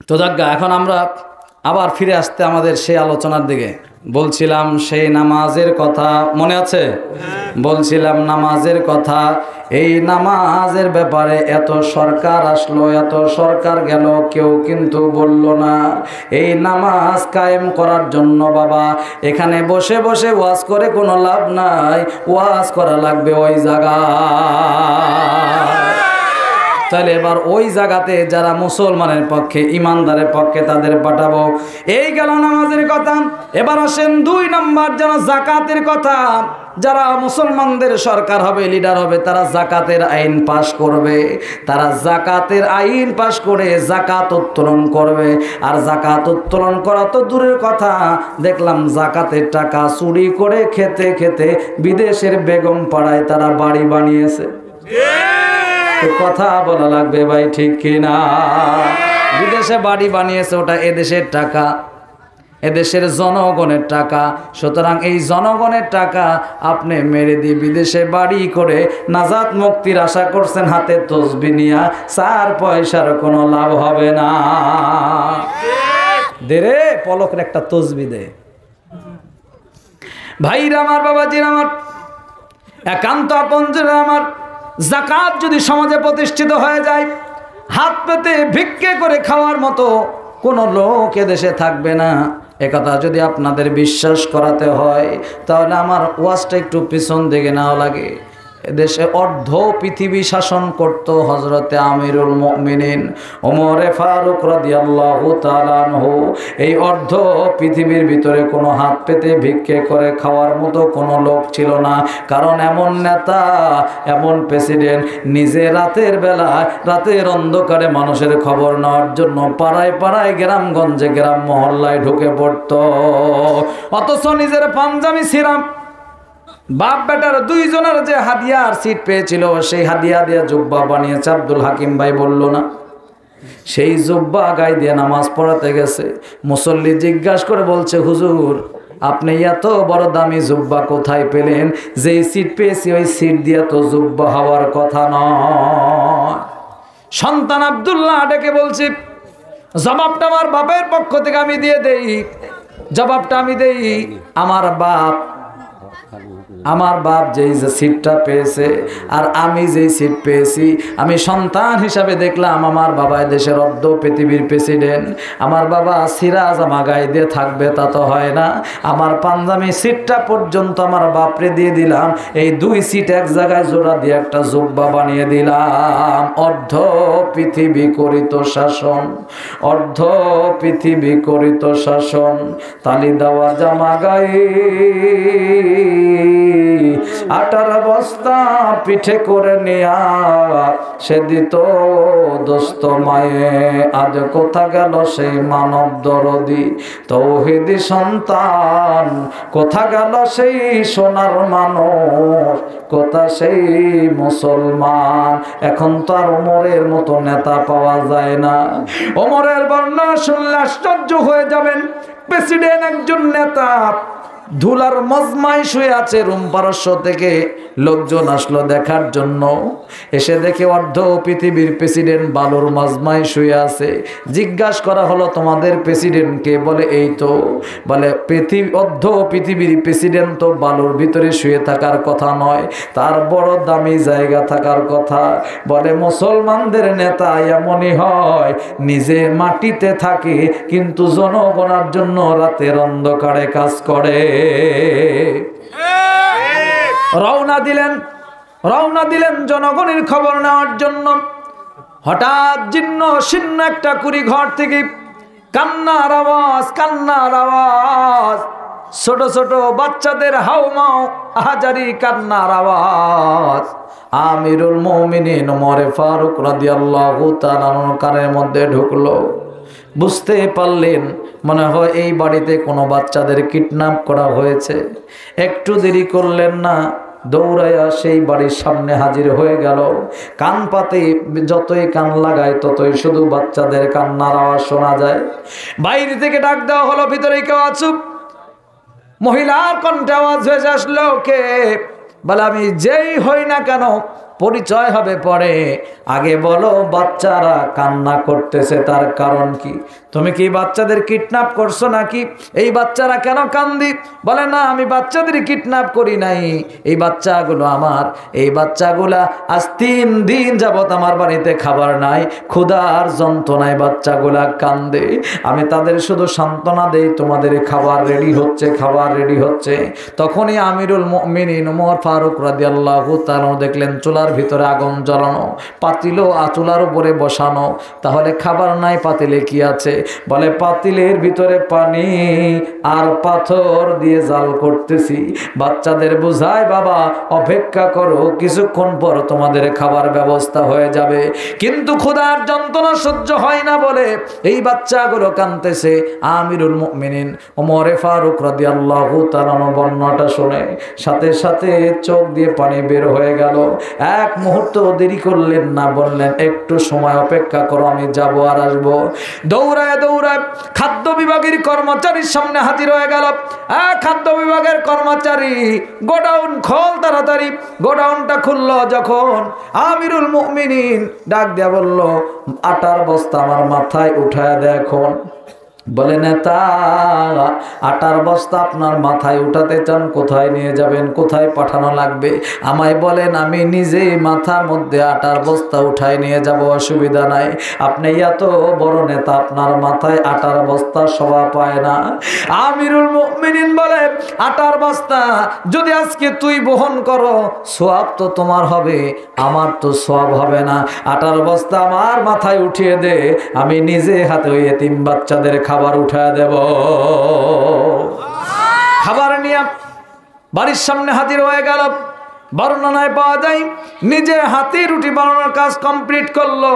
তো যাজ্ঞা, এখন আমরা আবার ফিরে আসতে আমাদের সেই আলোচনার দিকে। বলছিলাম সেই নামাজের কথা, মনে আছে? বলছিলাম নামাজের কথা। এই নামাজের ব্যাপারে এত সরকার আসলো, এত সরকার গেল, কেউ কিন্তু বলল না এই নামাজ কায়েম করার জন্য। বাবা, এখানে বসে বসে ওয়াজ করে কোনো লাভ নাই, ওয়াজ করা লাগবে ওই জায়গায়। তাহলে এবার ওই জায়গাতে যারা মুসলমানের পক্ষে, ইমানদারের পক্ষে, তাদের পাঠাবো। এই গেল নামাজের কথা। এবার আসেন 2 নম্বর, যেন জাকাতের কথা। যারা মুসলমানদের সরকার হবে, লিডার হবে, তারা জাকাতের আইন পাশ করবে। তারা জাকাতের আইন পাশ করে জাকাত উত্তোলন করবে। আর জাকাত উত্তোলন করা তো দূরের কথা, দেখলাম জাকাতের টাকা চুরি করে খেতে খেতে বিদেশের বেগম পাড়ায় তারা বাড়ি বানিয়েছে। কথা বলা লাগবে ভাই ঠিক কিনা? বিদেশে বাড়ি বানিয়েছে, ওটা এদেশের টাকা, এদেশের জনগণের টাকা। সুতরাং এই জনগণের টাকা আপনি মেরে দিয়ে বিদেশে বাড়ি করে নাজাত মুক্তির আশা করছেন, হাতে তসবি নিয়া, 4 পয়সার কোনো লাভ হবে না। দে রে পলকের একটা তসবি দে। ভাইরা আমার, বাবাজির আমার, একান্ত আপনজন আমার, জাকাত যদি সমাজে প্রতিষ্ঠিত হয়ে যায়, হাত পেতে ভিক্ষে করে খাওয়ার মতো কোনো লোক এদেশে থাকবে না। একথা যদি আপনাদের বিশ্বাস করাতে হয়, তাহলে আমার ওয়াজটা একটু পিছন দিকে নেওয়া লাগে। দেশে অর্ধ পৃথিবী শাসন করত হযরতে আমিরুল মুমিনিন ওমরে ফারুক রাদিয়াল্লাহু তাআলা আনহু। এই অর্ধ পৃথিবীর ভিতরে কোনো হাত পেতে ভিক্ষে করে খাওয়ার মতো কোনো লোক ছিল না, কারণ এমন নেতা, এমন প্রেসিডেন্ট নিজে রাতের বেলা, রাতের অন্ধকারে মানুষের খবর নেওয়ার জন্য পাড়ায় পাড়ায়, গ্রামগঞ্জে, গ্রাম মহল্লায় ঢুকে পড়ত। অথচ নিজের পাঞ্জাবি ছিঁড়া বাপ বেটার দুইজনের যে হাদিয়ার সিট পেয়েছিল, সেই হাদিয়া দিয়ে জুব্বা বানিয়েছে। আব্দুল হাকিম ভাই বলল না, সেই জুব্বা গায়ে দিয়ে নামাজ পড়াতে গেছে। মুসল্লি জিজ্ঞাসা করে বলছে, হুজুর আপনি এত বড় দামি জুব্বা কোথায় পেলেন? যেই সিট পেয়েছি ওই সিট দিয়ে তো জুব্বা হওয়ার কথা নয়। সন্তান আব্দুল্লাহ ডেকে বলছি, জবাবটা আমার বাপের পক্ষ থেকে আমি দিয়ে দেই, জবাবটা আমি দেই। আমার বাপ যেই যে সিটটা পেয়েছে আর আমি যেই সিট পেয়েছি, আমি সন্তান হিসাবে দেখলাম আমার বাবা দেশের অর্ধ পৃথিবীর প্রেসিডেন্ট। আমার বাবা সিরাজ জামা গায়ে দিয়ে থাকবে তা তো হয় না। আমার পাঞ্জাবি সিটটা পর্যন্ত আমার বাপরে দিয়ে দিলাম। এই দুই সিট এক জায়গায় জোড়া দিয়ে একটা জুব্বা বানিয়ে দিলাম। অর্ধ পৃথিবী করিত শাসন, অর্ধ পৃথিবী করিত শাসন, তালি দেওয়া জামা গায়ে, আটার বস্তা পিঠে করে নিয়া সে দিত দোস্ত মায়ে। আজ কোথা গেল সেই মানব দরদি তৌহিদি সন্তান, কোথা গেল সেই সোনার মানুষ, কোথা সেই মুসলমান। এখন তো আর ওমরের মতো নেতা পাওয়া যায় না। ওমরের বর্ণনা শুনলে আশ্চর্য হয়ে যাবেন। প্রেসিডেন্ট একজন নেতা, ধুলার মজমায় শুয়ে আছে। রোম পারস্য থেকে লোকজন আসলো দেখার জন্য। এসে দেখে অর্ধ পৃথিবীর প্রেসিডেন্ট বালুর মজমায় শুয়ে আছে। জিজ্ঞাসা করা হলো, তোমাদের প্রেসিডেন্টকে? বলে এই তো। বলে অর্ধ পৃথিবীর প্রেসিডেন্ট তো বালুর ভিতরে শুয়ে থাকার কথা নয়, তার বড় দামি জায়গা থাকার কথা। বলে মুসলমানদের নেতা এমনই হয়, নিজে মাটিতে থাকে কিন্তু জনগণের জন্য রাতের অন্ধকারে কাজ করে। রওনা দিলেন জনগণের খবর নেওয়ার জন্য। হঠাৎ জীর্ণ শীর্ণ একটা কুড়ি ঘর থেকে কান্নার আওয়াজ, ছোট ছোট বাচ্চাদের হাউমাউ আহাজারি কান্নার আওয়াজ। আমিরুল মুমিনিন ওমরে ফারুক রাদিয়াল্লাহু তাআলা কানের মধ্যে ঢুকলো। বুঝতে পারলেন মনে হয় এই বাড়িতে কোনো বাচ্চাদের কিডন্যাপ করা হয়েছে। একটু দেরি করলেন না, দৌড়াইয়া সেই বাড়ির সামনে হাজির হয়ে গেল। কান পাতে যতই কান লাগায় ততই শুধু বাচ্চাদের কান্নার আওয়াজ শোনা যায়। বাইরে থেকে ডাক দেওয়া হলো, ভিতরে কেউ আছুক? মহিলার কণ্ঠে আওয়াজ হয়ে আসলো, কে? বলে আমি যেই হই না কেন, পরিচয় হবে পরে, আগে বলো বাচ্চারা কান্না করতেছে তার কারণ কি? তুমি কি বাচ্চাদের কিডন্যাপ করছো নাকি? এই বাচ্চারা কেন কান্দি? বলে না, আমি বাচ্চাদের কিডন্যাপ করি নাই, এই বাচ্চাগুলো আমার। এই বাচ্চাগুলা আজ 3 দিন যাবত আমার বাড়িতে খাবার নাই, ক্ষুধার যন্ত্রণায় বাচ্চাগুলা কান্দে। আমি তাদের শুধু সান্ত্বনা দেই, তোমাদের খাবার রেডি হচ্ছে, খাবার রেডি হচ্ছে। তখনই আমিরুল মুমিনিন ওমর ফারুক রাদিয়াল্লাহু তাআলা দেখলেন চুলার ভিতরে আগুন জ্বালানো, পাতিলও চুলার উপরে বসানো। তাহলে খাবার নাই, পাতিলে কি আছে? বলে পাতিলের ভিতরে পানি আর পাথর দিয়ে জাল করতেছি। বাচ্চাদের বুঝায়, বাবা অপেক্ষা করো, কিছুক্ষণ পর তোমাদের খাবার ব্যবস্থা হয়ে যাবে। কিন্তু ক্ষুধার যন্ত্রণা সহ্য হয় না বলে এই বাচ্চাগুলো কাঁদতেছে। আমিরুল মুমিনিন ওমরে ফারুক রাদিয়াল্লাহু তাআলা বর্ণনাটা শুনে সাথে সাথে চোখ দিয়ে পানি বের হয়ে গেল। এক মুহূর্ত দেরি করলেন না, বললেন একটু সময় অপেক্ষা করো, আমি যাবো আর আসবো। দৌড়ায় খাদ্য বিভাগের কর্মচারীর সামনে হাজির হয়ে গেল। খাদ্য বিভাগের কর্মচারী, গোডাউন খোল তাড়াতাড়ি। গোডাউনটা খুললো যখন, আমিরুল মুমিনিন ডাক দিয়া বলল, আটার বস্তা আমার মাথায় উঠায় দেখুন। বলে নেতা, আটার বস্তা আপনার মাথায় উঠাতে চান, কোথায় নিয়ে যাবেন, কোথায় পাঠানো লাগবে আমায় বলেন, আমি নিজেই মাথার মধ্যে আটার বস্তা উঠায় নিয়ে যাব, অসুবিধা নাই। আপনি এত বড় নেতা, আপনার মাথায় আটার বস্তা শোভা পায় না। আমিরুল মুমিনিন বলে, আটার বস্তা যদি আজকে তুই বহন করো, সওয়াব তো তোমার হবে, আমার তো সওয়াব হবে না। আটার বস্তা আমার মাথায় উঠিয়ে দে, আমি নিজে হাতে ওই এতিম বাচ্চাদের খাবার উঠায় দেব। খাবার নিয়ে বাড়ির সামনে হাজির হয়ে গেল। বর্ণনায় পাওয়া যায় নিজে হাতে রুটি বানানোর কাজ কমপ্লিট করলো।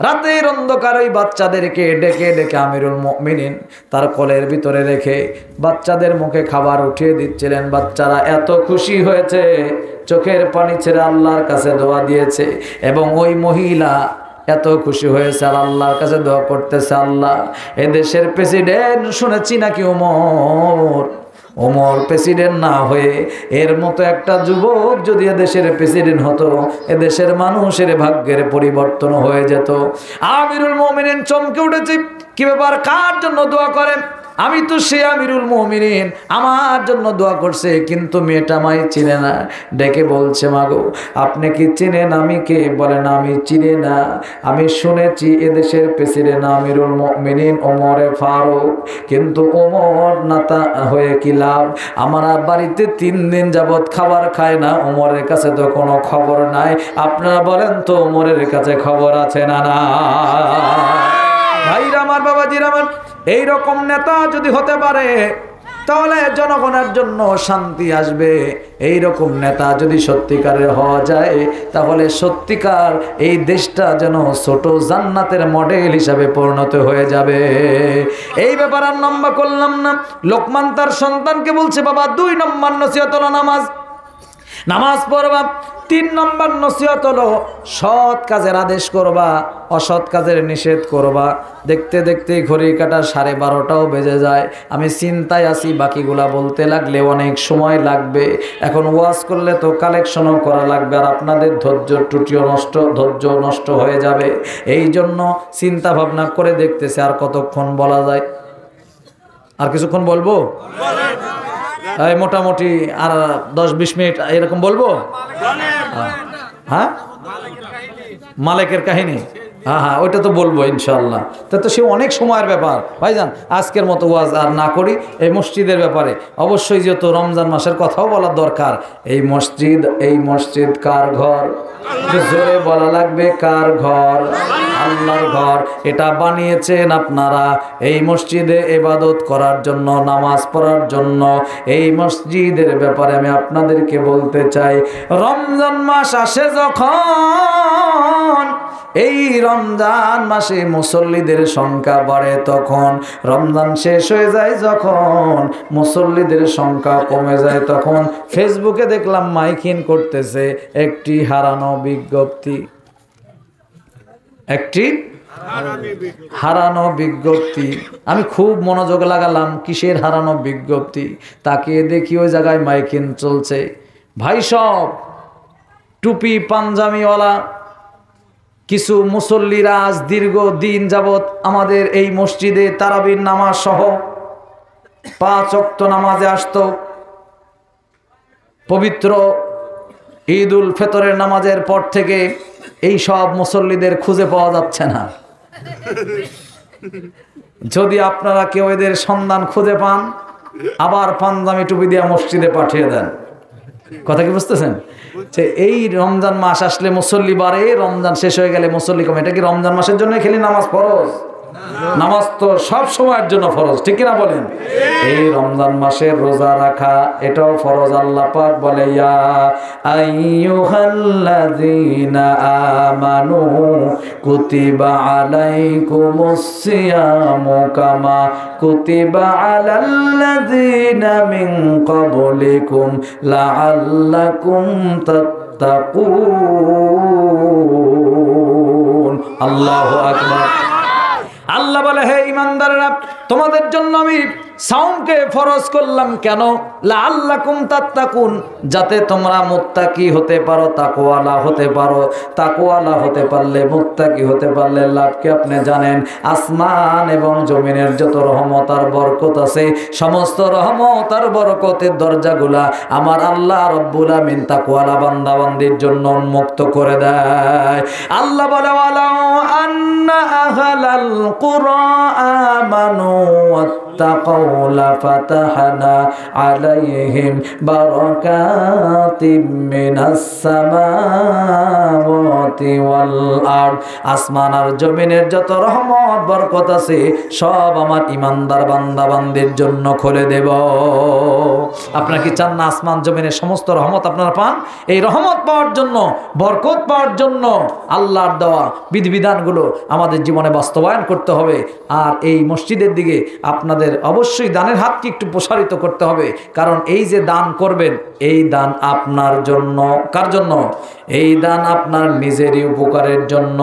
রাতের অন্ধকার ওই বাচ্চাদেরকে ডেকে ডেকে আমিরুল মুমিনিন তার কোলের ভিতরে রেখে বাচ্চাদের মুখে খাবার উঠিয়ে দিচ্ছিলেন। বাচ্চারা এত খুশি হয়েছে, চোখের পানি ছেড়ে আল্লাহর কাছে দোয়া দিয়েছে। এবং ওই মহিলা এত খুশি হয়েছে আর আল্লাহর কাছে দোয়া করতেছে, আল্লাহ এদেশের প্রেসিডেন্ট শুনেছি নাকি ওমর প্রেসিডেন্ট না হয়ে এর মতো একটা যুবক যদি এদেশের প্রেসিডেন্ট হতো, এদেশের মানুষের ভাগ্যের পরিবর্তন হয়ে যেত। আমিরুল মুমিনিন চমকে উঠেছে, কি ব্যাপার, কার জন্য দোয়া করেন? আমি তো সে আমিরুল মুমিনিন, আমার জন্য দোয়া করছে, কিন্তু মেয়েটা আমায় চিনে না। ডেকে বলছে, মাগো আপনি কি চিনেন আমি কে? বলেন আমি চিনি না, আমি শুনেছি এদেশের প্রেসিডেন্ট আমিরুল মুমিনিন ওমরে ফারুক, কিন্তু ওমর নাতা হয়ে কি লাভ? আমার বাড়িতে 3 দিন যাবৎ খাবার খায় না, ওমরের কাছে তো কোনো খবর নাই। আপনারা বলেন তো ওমরের কাছে খবর আছে না? না ভাইরা আমার, বাবাজিরা আমার, এইরকম নেতা যদি হতে পারে তাহলে জনগণের জন্য শান্তি আসবে। এইরকম নেতা যদি সত্যিকারের হওয়া যায় তাহলে সত্যিকার এই দেশটা যেন ছোট জান্নাতের মডেল হিসাবে পরিণত হয়ে যাবে। এই ব্যাপার আর লম্বা করলাম না। লোকমান তার সন্তানকে বলছে, বাবা 2 নম্বর নসিহত হলো নামাজ পড়বা। 3 নম্বর নসিহত হলো সৎ কাজের আদেশ করবা, অসৎ কাজের নিষেধ করবা। দেখতে দেখতে ঘড়ি কাটা 12:30টাও বেজে যায়। আমি চিন্তায় আছি, বাকিগুলা বলতে লাগলে অনেক সময় লাগবে। এখন ওয়াজ করলে তো কালেকশনও করা লাগবে, আর আপনাদের ধৈর্য নষ্ট হয়ে যাবে। এই জন্য চিন্তা ভাবনা করে দেখতেছে আর কতক্ষণ বলা যায়। আর কিছুক্ষণ বলবো, মোটামুটি আর 10-20 মিনিট এরকম বলবো। হ্যাঁ, মালিকের কাহিনী, হ্যাঁ ওইটা তো বলবো ইনশাল্লাহ। তো সে অনেক সময়ের ব্যাপার ভাইজান। আজকের মতো ওয়াজ আর না করি। এই মসজিদের ব্যাপারে অবশ্যই যেহেতু রমজান মাসের কথাও বলার দরকার। এই মসজিদ কার ঘর? জোরে বলা লাগবে, কার ঘর? আল্লাহর ঘর। এটা বানিয়েছেন আপনারা এই মসজিদে ইবাদত করার জন্য, নামাজ পড়ার জন্য। এই মসজিদের ব্যাপারে আমি আপনাদেরকে বলতে চাই, রমজান মাস আসে যখন, এই রমজান মাসে মুসল্লিদের সংখ্যা বাড়ে তখন, রমজান শেষ হয়ে যায় যখন, মুসল্লিদের সংখ্যা কমে যায় তখন। ফেসবুকে দেখলাম মাইকিং করতেছে একটি হারানো বিজ্ঞপ্তি, হারানো বিজ্ঞপ্তি। আমি খুব মনোযোগ লাগালাম, কিসের হারানো বিজ্ঞপ্তি? তাকিয়ে দেখি ওই জায়গায় মাইকিং চলছে। ভাই সব টুপি পাঞ্জামিওয়ালা কিছু মুসল্লিরা আজ দীর্ঘ দিন যাবৎ আমাদের এই মসজিদে তারাবির নামাজ সহ 5 ওয়াক্ত নামাজে আসতো। পবিত্র ঈদ উল ফিতরের নামাজের পর থেকে এই সব মুসল্লিদের খুঁজে পাওয়া যাচ্ছে না। যদি আপনারা কেউ এদের সন্ধান খুঁজে পান, আবার পাঞ্জাবি টুপি দিয়ে মসজিদে পাঠিয়ে দেন। কথা কি বুঝতেছেন? যে এই রমজান মাস আসলে মুসল্লি বাড়ে, রমজান শেষ হয়ে গেলে মুসল্লি কমে। এটা কি রমজান মাসের জন্য খেলি নামাজ ফরজ? নামাজ তো সব সময়ের জন্য ফরজ, ঠিক না বলেন? এই রমজান মাসে রোজা রাখা এটাও ফরজ। আল্লাহ পাক বলে, ইয়া আইয়ুহাল্লাযীনা আমানু কুতিবা আলাইকুমুস সিয়ামু কামা কুতিবা আলাল্লাযীনা মিন ক্বাবলিকুম লাআল্লাকুম তাত্তাকুন। আল্লাহু আকবার। আল্লাহ বলে, হে ইমানদাররা, তোমাদের জন্য আমি সাওমকে ফরজ করলাম কেন? লাআল্লাকুম তাত্তাকুন, যাতে তোমরা মুত্তাকি হতে পারো, তাকওয়ালা হতে পারো। তাকওয়ালা হতে পারলে, মুত্তাকি হতে পারলে লাভ কি আপনি জানেন? আসমান এবং জমিনের যত রহমত আর বরকত আছে, সমস্ত রহমত আর বরকতের দরজাগুলা আমার আল্লাহ রব্বুল আমিন তাকওয়ালা বান্দা বান্দির জন্য উন্মুক্ত করে দেয়। আল্লাহ বলে ওয়ালাউ আন্না আহলাল কুরআ আমানু ওয়াত্তাকাউ লাফাতাহনা আলাইহিম বারাকাতিম মিনাস সামাওয়াতি ওয়াল আরদ। আসমান আর জমিনের যত রহমত বরকত আছে সব আমার ইমানদার বান্দা বান্দির জন্য খুলে দেব। আপনারা কি চান না আসমান জমিনের সমস্ত রহমত আপনারা পান? এই রহমত পাওয়ার জন্য, বরকত পাওয়ার জন্য আল্লাহর দেওয়া বিধিবিধানগুলো আমাদের জীবনে বাস্তবায়ন করতে হবে। আর এই মসজিদের দিকে আপনাদের অবশ্যই দানের হাতকে একটু প্রসারিত করতে হবে, কারণ এই যে দান করবেন, এই দান আপনার জন্য। কার জন্য? এই দান আপনার নিজেরই উপকারের জন্য।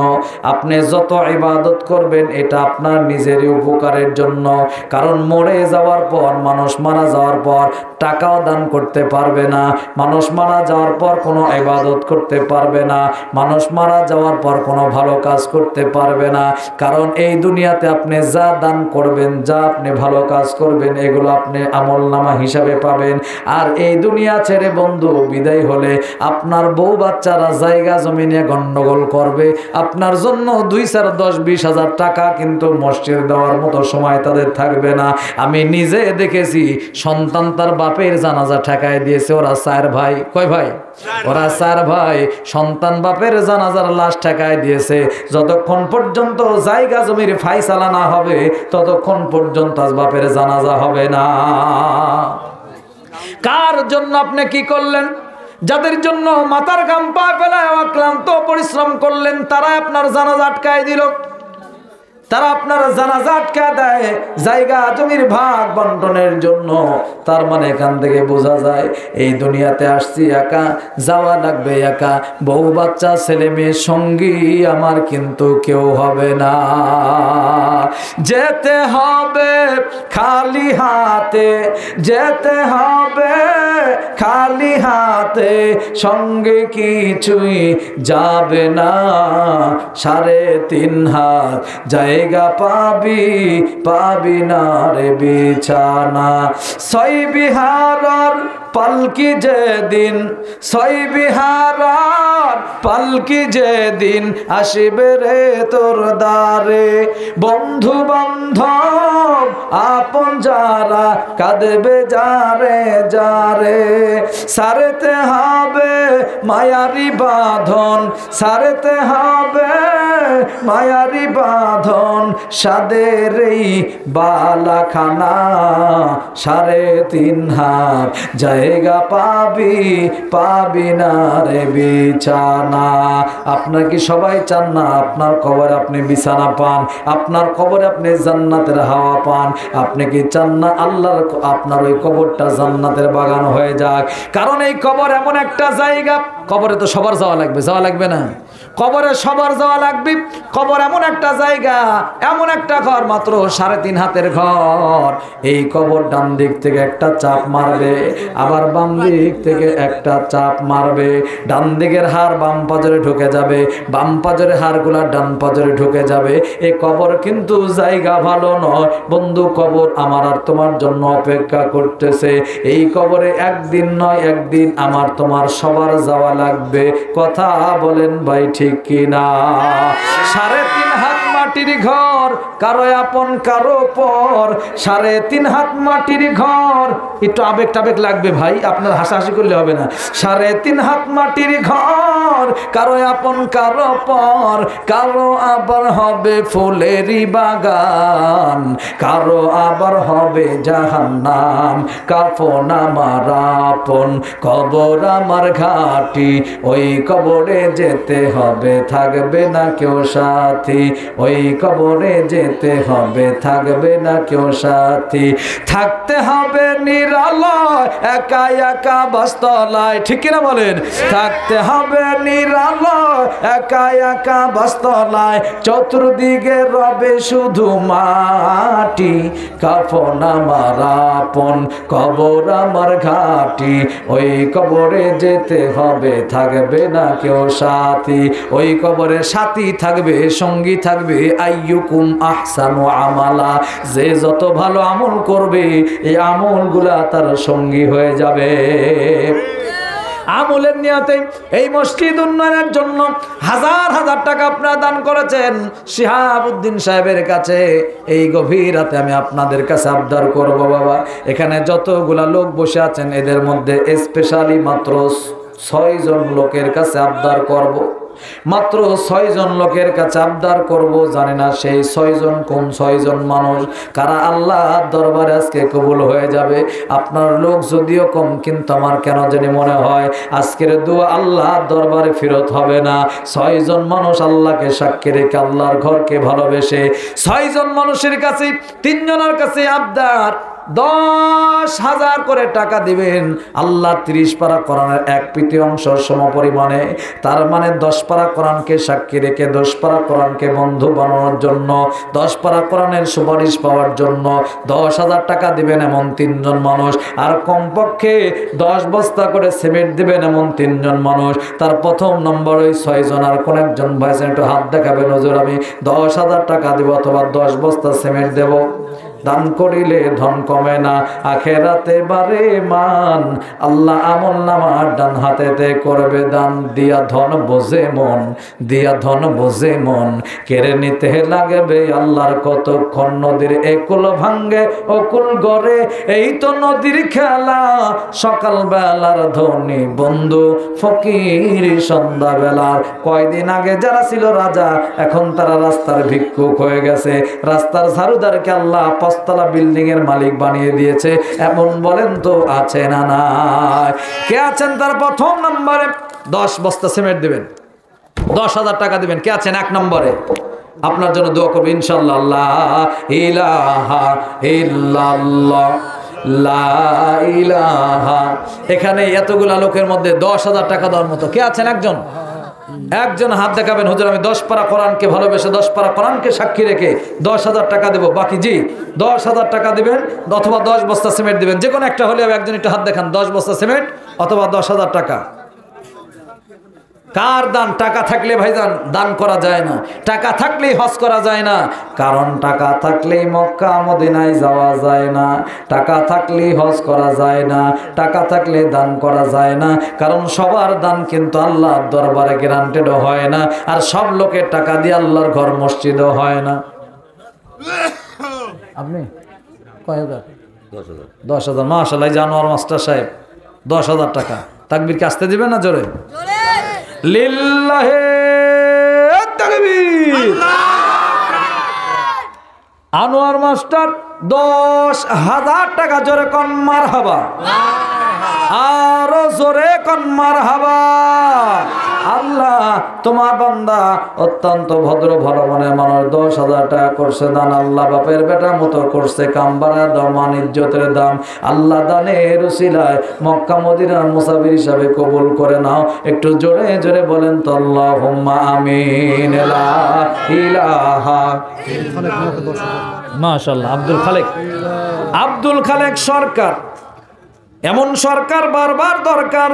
আপনি যত ইবাদত করবেন এটা আপনার নিজেরই উপকারের জন্য, কারণ মরে যাওয়ার পর, মানুষ মারা যাওয়ার পর টাকাও দান করতে পারবে না, মানুষ মারা যাওয়ার পর কোনো ইবাদত করতে পারবে না, মানুষ মারা যাওয়ার পর কোনো ভালো কাজ করতে পারবে না, কারণ এই দুনিয়াতে আপনি যা দান করবেন, যা আপনি ভালো কাজ করবেন, এগুলো আপনি আমলনামা হিসাবে পাবেন। আর এই দুনিয়া ছেড়ে বন্ধু বিদায় হলে আপনার বউ বাচ্চারা জায়গা জমি নিয়ে গন্ডগোল করবে, আপনার জন্য 2, 4, 10, 20 হাজার টাকা কিন্তু মসজিদ দেওয়ার মতো সময় তাদের থাকবে না। আমি নিজে দেখেছি, সন্তান তার বাপের জানাজা ঠেকায় দিয়েছে। ওরা 4 ভাই, কয় ভাই? ওরা 4 ভাই। সন্তান বাপের জানাজার লাশ ঠেকায় দিয়েছে। যতক্ষণ পর্যন্ত জায়গা জমির ফায়সালা না হবে ততক্ষণ পর্যন্ত আজ বাপের জানাজা হবে না। কার জন্য আপনি কি করলেন? যাদের জন্য মাথার ঘাম পা ফেলায় অক্লান্ত পরিশ্রম করলেন, তারা আপনার জানাজা আটকায় দিল, তারা আপনার জানাজা আটকা দেয় জায়গা জমির ভাগ বন্টনের জন্য। তার মানে এখান থেকে বোঝা যায় এই দুনিয়াতে আসছি একা, যাওয়া লাগবে একা, বউ বাচ্চা ছেলে মেয়ে সঙ্গী আমার কিন্তু কেউ হবে না। যেতে হবে খালি হাতে, যেতে হবে খালি হাতে, সঙ্গে কিছুই যাবে না। 3.5 হাত জায়গা পাবি, পাবি না রে বিছানা। 6 বিহারার পালকি যেদিন, 6 বিহারার পালকি যেদিন আসিবে রে তোর দ্বারে, বন্ধু বান্ধব আপন যারা কাঁদবে যারে যারে। সারতে হবে মায়ারি বাঁধন, সারতে হবে মায়ারি বাঁধন, সাদের এই বালাখানা। 3.5 হাত জায়গা পাবি, পাবি না রে বিছানা। আপনার কি সবাই চান না আপনার কবরে আপনি বিছানা পান, আপনার কবরে আপনি জান্নাতের হাওয়া পান? আপনি কি চান না আল্লাহর আপনার ওই কবরটা জান্নাতের বাগান হয়ে যাক? কারণ এই কবর এমন একটা জায়গা, কবরে তো সবার যাওয়া লাগবে, যাওয়া লাগবে না? কবরে সবার যাওয়া লাগবে। কবর এমন একটা জায়গা, এমন একটা ঘর, মাত্র 3.5 হাতের ঘর। এই কবর ডান দিক থেকে একটা চাপ মারবে, আবার বাম দিক থেকে একটা চাপ মারবে। ডান দিকের হাড় বাম পাজরে ঢুকে যাবে, বাম পাজরের হাড়গুলা ডান পাজরে ঢুকে যাবে। এই কবর কিন্তু জায়গা ভালো নয় বন্ধু, কবর আমার আর তোমার জন্য অপেক্ষা করতেছে। এই কবরে একদিন নয় একদিন আমার তোমার সবার যাওয়া লাগবে। কথা বলেন ভাই, ঠিক কিনা? 3.5 হাত মাটির ঘর, কারো আপন কারো পর। 3.5 হাত মাটির ঘর, একটু আবেগ টাবেগ লাগবে ভাই, আপনার হাসাহাসি করলে হবে না। 3.5 হাত মাটির ঘর, কারো আপন কারো পর, কারো আবার হবে ফুলেরই বাগান, কারো আবার হবে জাহান্নাম। কাফন আমার আপন, কবর আমার ঘাটি, ওই কবরে যেতে হবে, থাকবে না কেউ সাথী, ওই কবরে যেতে হবে, থাকবে না কেউ সাথী। থাকতে হবে নিরালয়, একা একা বাসতলায়, ঠিক কিনা বলেন? থাকতে হবে নিরালয়, একা একা বাসতলায়, চতুর্দিকে রবে শুধু মাটি, কাফন আমার আপন, কবর আমার ঘাটি। ওই কবরে যেতে হবে, থাকবে না কেউ সাথী। ওই কবরে সাথী থাকবে, সঙ্গী থাকবে, আইয়ুকুম আহসানু আমালা, যে যত ভালো আমল করবে এই আমলগুলা তার সঙ্গী হয়ে যাবে। আমলের নিয়তে এই মসজিদ উন্নয়নের জন্য হাজার হাজার টাকা আপনারা দান করেছেন। শিহাবুদ্দিন সাহেবের কাছে এই গভীর রাতে আমি আপনাদের কাছে আবদার করব, বাবা এখানে যতগুলা লোক বসে আছেন এদের মধ্যে স্পেশালি মাত্র 6 জন লোকের কাছে আবদার করব, মাত্র 6 জন লোকের কাছে আবদার করব। জানি না সেই 6 জন কোন 6 জন মানুষ, কারা আল্লাহর দরবারে আজকে কবুল হয়ে যাবে। আপনার লোক যদিও কম, কিন্তু আমার কেন জানি মনে হয় আজকের দোয়া আল্লাহর দরবারে ফেরত হবে না। 6 জন মানুষ আল্লাহকে সাক্ষী রেখে আল্লাহর ঘরকে ভালোবেসে 6 জন মানুষের কাছে 3 জনের কাছে আবদার 10,000 করে টাকা দিবেন। আল্লাহ 30 পারা কোরআনের 1/5 সমপরিমাণে, তার মানে 10 পারা কোরআনকে সাক্ষী রেখে 10 পারা কোরআনকে বন্ধু বানানোর জন্য, 10 পারা কোরআনের সুপারিশ পাওয়ার জন্য 10,000 টাকা দিবেন এমন 3 জন মানুষ। আর কমপক্ষে 10 বস্তা করে সিমেন্ট দিবেন এমন 3 জন মানুষ। তার প্রথম নম্বর ওই 6 জন। আর কোন একজন ভাইসেন একটু হাত দেখাবেন, হুজুর আমি 10,000 টাকা দেব অথবা 10 বস্তা সিমেন্ট দেব। দান করিলে ধন কমে না, আখেরাতে বারে মান। আল্লাহ আমল নামার ডান হাতেতে করবে দান, দিয়া ধন বোঝে মন, দিয়া ধন বোঝে মন, কেড়ে নিতে লাগবে আল্লাহর কতক্ষণ। নদীর একুল ভাঙ্গে অকুল গড়ে, এই তো নদীর খেলা। সকাল বেলার ধনী বন্ধু ফকির সন্ধ্যা বেলার। কয়দিন আগে যারা ছিল রাজা, এখন তারা রাস্তার ভিক্ষুক হয়ে গেছে। রাস্তার ঝাড়ুদারকে আল্লাহ 5 তলা বিল্ডিং এর মালিক বানিয়ে দিয়েছে। এমন বলেন তো আছে না নাই? কে আছেন তার প্রথম নম্বরে 10 বস্তা সিমেন্ট দিবেন, 10,000 টাকা দিবেন? কে আছেন 1 নম্বরে? আপনার জন্য দোয়া করব ইনশাআল্লাহ। লা ইলাহা ইল্লাল্লাহ, লা ইলাহা। এখানে এতগুলা লোকের মধ্যে 10,000 টাকা দেওয়ার মতো কে আছেন? একজন হাত দেখাবেন, হুজুর আমি 10 পারা কোরআনকে ভালোবেসে 10 পারা কোরআনকে সাক্ষী রেখে 10,000 টাকা দেব। বাকি জি 10,000 টাকা দিবেন অথবা 10 বস্তা সিমেন্ট দিবেন, যে কোনো একটা হলে। একজন একটু হাত দেখান, 10 বস্তা সিমেন্ট অথবা 10,000 টাকা। কার দান? টাকা থাকলে ভাইজান দান করা যায় না, টাকা থাকলেই হজ করা যায় না। কারণ টাকা থাকলেই মক্কা মদিনায় যাওয়া যায় না, টাকা থাকলেই হজ করা যায় না, টাকা থাকলে দান করা যায় না। কারণ সবার দান কিন্তু আল্লাহর দরবারে গ্যারান্টেডও হয় না, আর সব লোকের টাকা দিয়ে আল্লাহর ঘর মসজিদও হয় না। আপনি কয় হাজার? 10,000। মাশাআল্লাহ, জানোয়ার মাস্টার সাহেব 10,000 টাকা। তাকবীর কে আসতে দিবেন না জোরে? লিল্লাহে তাকবীর। আনোয়ার মাস্টার 10,000 টাকা। জোরে কোন মারহাবা, আরো জোরে কোন মারহাবা। আল্লাহ তোমার বান্দা অত্যন্ত ভদ্র ভালো মনের মানুষ, 10,000 টাকা করছে দান। আল্লাহ বাপের বেটার মতো করছে কাম, বাড়া দাও মান ইজ্জতের দাম। আল্লাহ দানের উসিলায় মক্কা মদিনার মুসাফির হিসাবে কবুল করে নাও। একটু জোরে জোরে বলেন তো আল্লাহুম্মা আমিন। লা ইলাহা। মাশাআল্লাহ, আব্দুল খালেক সরকার। এমন সরকার বারবার দরকার।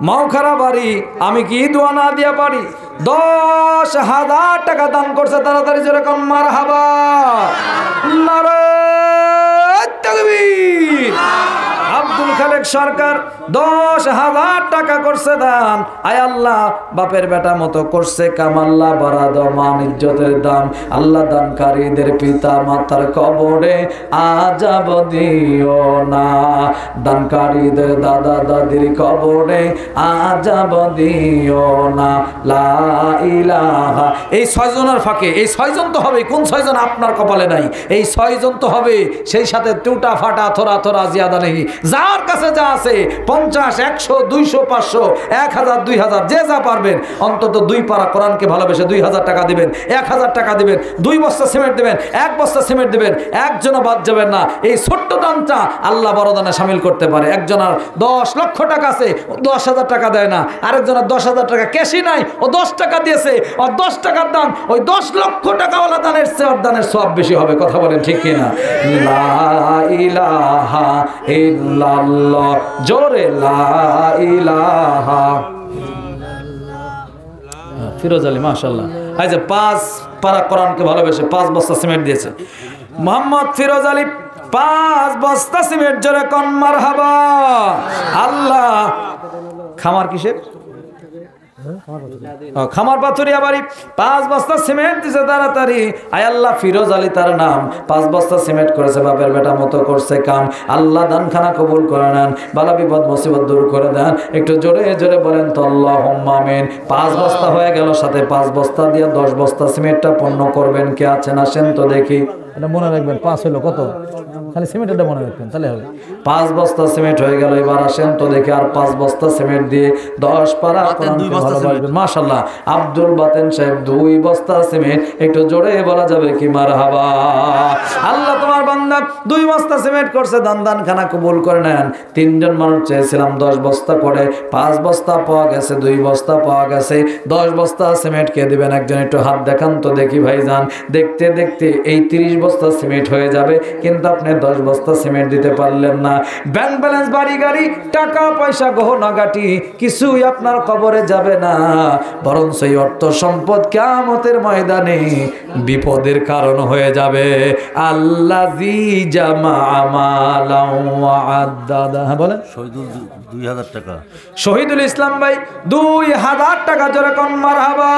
মাওখারা বাড়ি, আমি কি দোয়া না দিয়া পারি? 10,000 টাকা দান করছে। তাড়াতাড়ি যেরকম মারহাবা, নারে তাকবীর। আব্দুল খালেক সরকার 10,000 টাকা করছে দান। আয় আল্লাহ বাপের বেটা মতো করছে কাম। আল্লাহ বাড়া দাও মান ইজ্জতের দাম। আল্লাহ দানকারীদের পিতা মাতার কবরে আযাব দিও না, দানকারীদের দাদা দাদির কবরে আযাব দিও না। লা ইলাহা। এই 6 জনের ফাঁকে, এই 6 জন তো হবে। কোন 6 জন আপনার কপালে নাই? এই 6 জন তো হবে। সেই সাথে টুটা ফাটা থোড়া থোড়া জিয়াদা নেই। যার কাছে যা আছে 50, 100, 200, 500, 1000, 2000 যে যা পারবেন অন্তত 2 পারা কোরআনকে ভালোবেসে 2000 টাকা দিবেন, 1000 টাকা দিবেন, 2 বস্তা সিমেন্ট দিবেন, 1 বস্তা সিমেন্ট দিবেন, একজনও বাদ যাবেন না। এই ছোট্ট দানটা আল্লাহ বড় দানে শামিল করতে পারে। একজনের 10 লক্ষ টাকা আছে, ও 10,000 টাকা দেয় না। আরেকজনের 10,000 টাকা ক্যাশই নাই, ও 10 টাকা দিয়েছে, ও 10 টাকার দান ওই 10 লক্ষ টাকাওয়ালা দানের চেয়ে দানের সব বেশি হবে। কথা বলেন ঠিক কিনা? লা ইলাহা ইল্লাল্লাহ, জোরে লা ইলাহা। ফিরোজ আলী মাশাআল্লাহ, এই যে 5 পারা কোরআনকে ভালোবেসে 5 বস্তা সিমেন্ট দিয়েছে মোহাম্মদ ফিরোজ আলী। 5 বস্তা সিমেন্ট, জোরে কোন মারহাবা। আল্লাহ খামার কিসের? খামার পাথুরিয়া বাড়ি। 5 বস্তা সিমেন্ট দিছে তাড়াতাড়ি। আয় আল্লাহ, ফিরোজ আলী তার নাম, 5 বস্তা সিমেন্ট করেছে, বাপের বেটা মতো করছে কাম। আল্লাহ দানখানা কবুল করে নেন, বালা বিপদ মুসিবত দূর করে দেন। একটু জোরে জোরে বলেন তো আল্লাহুম্মা আমিন। 5 বস্তা হয়ে গেল, সাথে 5 বস্তা দিয়ে 10 বস্তা সিমেন্টটা পূর্ণ করবেন। কে আছেন আসেন তো দেখি। এটা মনে রাখবেন, 5 হলো কত? খালি সিমেন্টটা মনে রাখবেন, তাহলে হবে। 5 বস্তা সিমেন্ট হয়ে গেল, এবার আসেন তো দেখি আর 5 বস্তা সিমেন্ট দিয়ে 10 পারা কোরআনকে ভালোবাসবেন। মাশাআল্লাহ, আব্দুল বাতেন সাহেব 2 বস্তা সিমেন্ট। একটু জোরে বলা যাবে কি মারহাবা। আল্লাহ তোমার বান্দা 2 বস্তা সিমেন্ট করছে, দান খানা কবুল করে নেন। 3 জন মানুষ চেয়েছিলাম 10 বস্তা করে, 5 বস্তা পাওয়া গেছে, 2 বস্তা পাওয়া গেছে। 10 বস্তা সিমেন্ট কে দিবেন? একজন একটু হাত দেখান তো দেখি ভাইজান। দেখতে দেখতে এই 30 বস্তা সিমেন্ট হয়ে যাবে, কিন্তু আপনি 10 বস্তা সিমেন্ট দিতে পারলেন না। ব্যাংক ব্যালেন্স, বাড়ি গাড়ি, টাকা পয়সা, গহনা গাটি কিছুই আপনার কবরে যাবে না, বরং সেই অর্থ সম্পদ কিয়ামতের ময়দানে বিপদের কারণ হয়ে যাবে। আল্লাযী জামাআ মালান ওয়া আদ্দাদা। হ্যাঁ বলেন। শহীদুল 2000 টাকা। শহীদুল ইসলাম ভাই 2000 টাকা, জোরে কোন মারহাবা।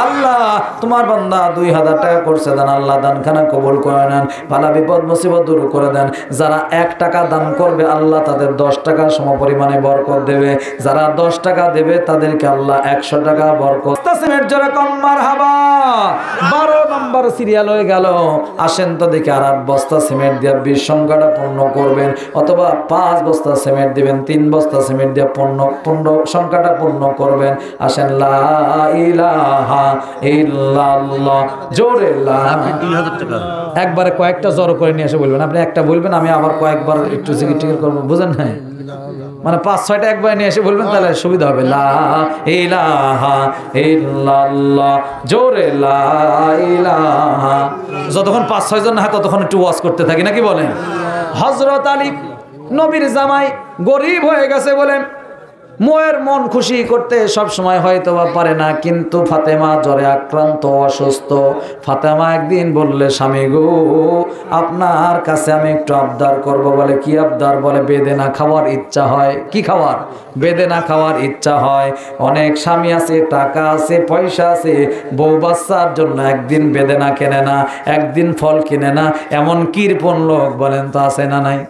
আল্লাহ তোমার বান্দা 2000 টাকা করছে দান, আল্লাহ দানখানা কবুল করে নেন, বালা বিপদ মুসিবত দূর করে দেন। যারা 1 টাকা দান করবে আল্লাহ তাদের 10 টাকা সমপরিমাণে বরকত দেবে। যারা 10 টাকা দেবে তাদেরকে আল্লাহ 100 টাকা বরকত। সিমেন্ট, জোরে কোন মারহাবা। 12 নম্বর সিরিয়াল হয়ে গেল। আসেন তো দেখি আর 8 বস্তা সিমেন্ট দিয়ে 20 সংখ্যাটা পূর্ণ করবেন, অথবা 5 বস্তা সিমেন্ট দিবেন, 3 বস্তা সিমেন্ট দিয়ে 15 সংখ্যাটা পূর্ণ করবেন। আসেন লা ইলাহা ইল্লাল্লাহ, জোরে লা। 2000 টাকা একবারে কয়েকটা জড়ো করে নিয়ে এসে বলবেন। আপনি একটা বলবেন, আমি আবার কয়েকবার একটু জিকির টিকির করবো, বুঝেন না? মানে 5-6টা একবার নিয়ে এসে বলবেন, তাহলে সুবিধা হবে। লা ইলাহা ইল্লাল্লাহ, জোরে লা ইলাহা। যতক্ষণ 5-6 জন হয় ততক্ষণ একটু ওয়াজ করতে থাকি, নাকি বলেন? হযরত আলী নবীর জামাই গরিব হয়ে গেছে বলেন, মোয়ের মন খুশি করতে সব সময় হয়তো বা পারে না, কিন্তু ফাতেমা জ্বরে আক্রান্ত, অসুস্থ। ফাতেমা একদিন বললে, স্বামী গো আপনার কাছে আমি একটু আবদার করব। বলে কি আবদার? বলে বেদেনা খাওয়ার ইচ্ছা হয়। কি খাওয়ার? বেদেনা খাওয়ার ইচ্ছা হয়। অনেক স্বামী আছে, টাকা আছে, পয়সা আছে, বউ বাচ্চার জন্য একদিন বেদেনা কেনে না, একদিন ফল কিনে না, এমন কৃপণ লোক বলেন তো আছে না নাই?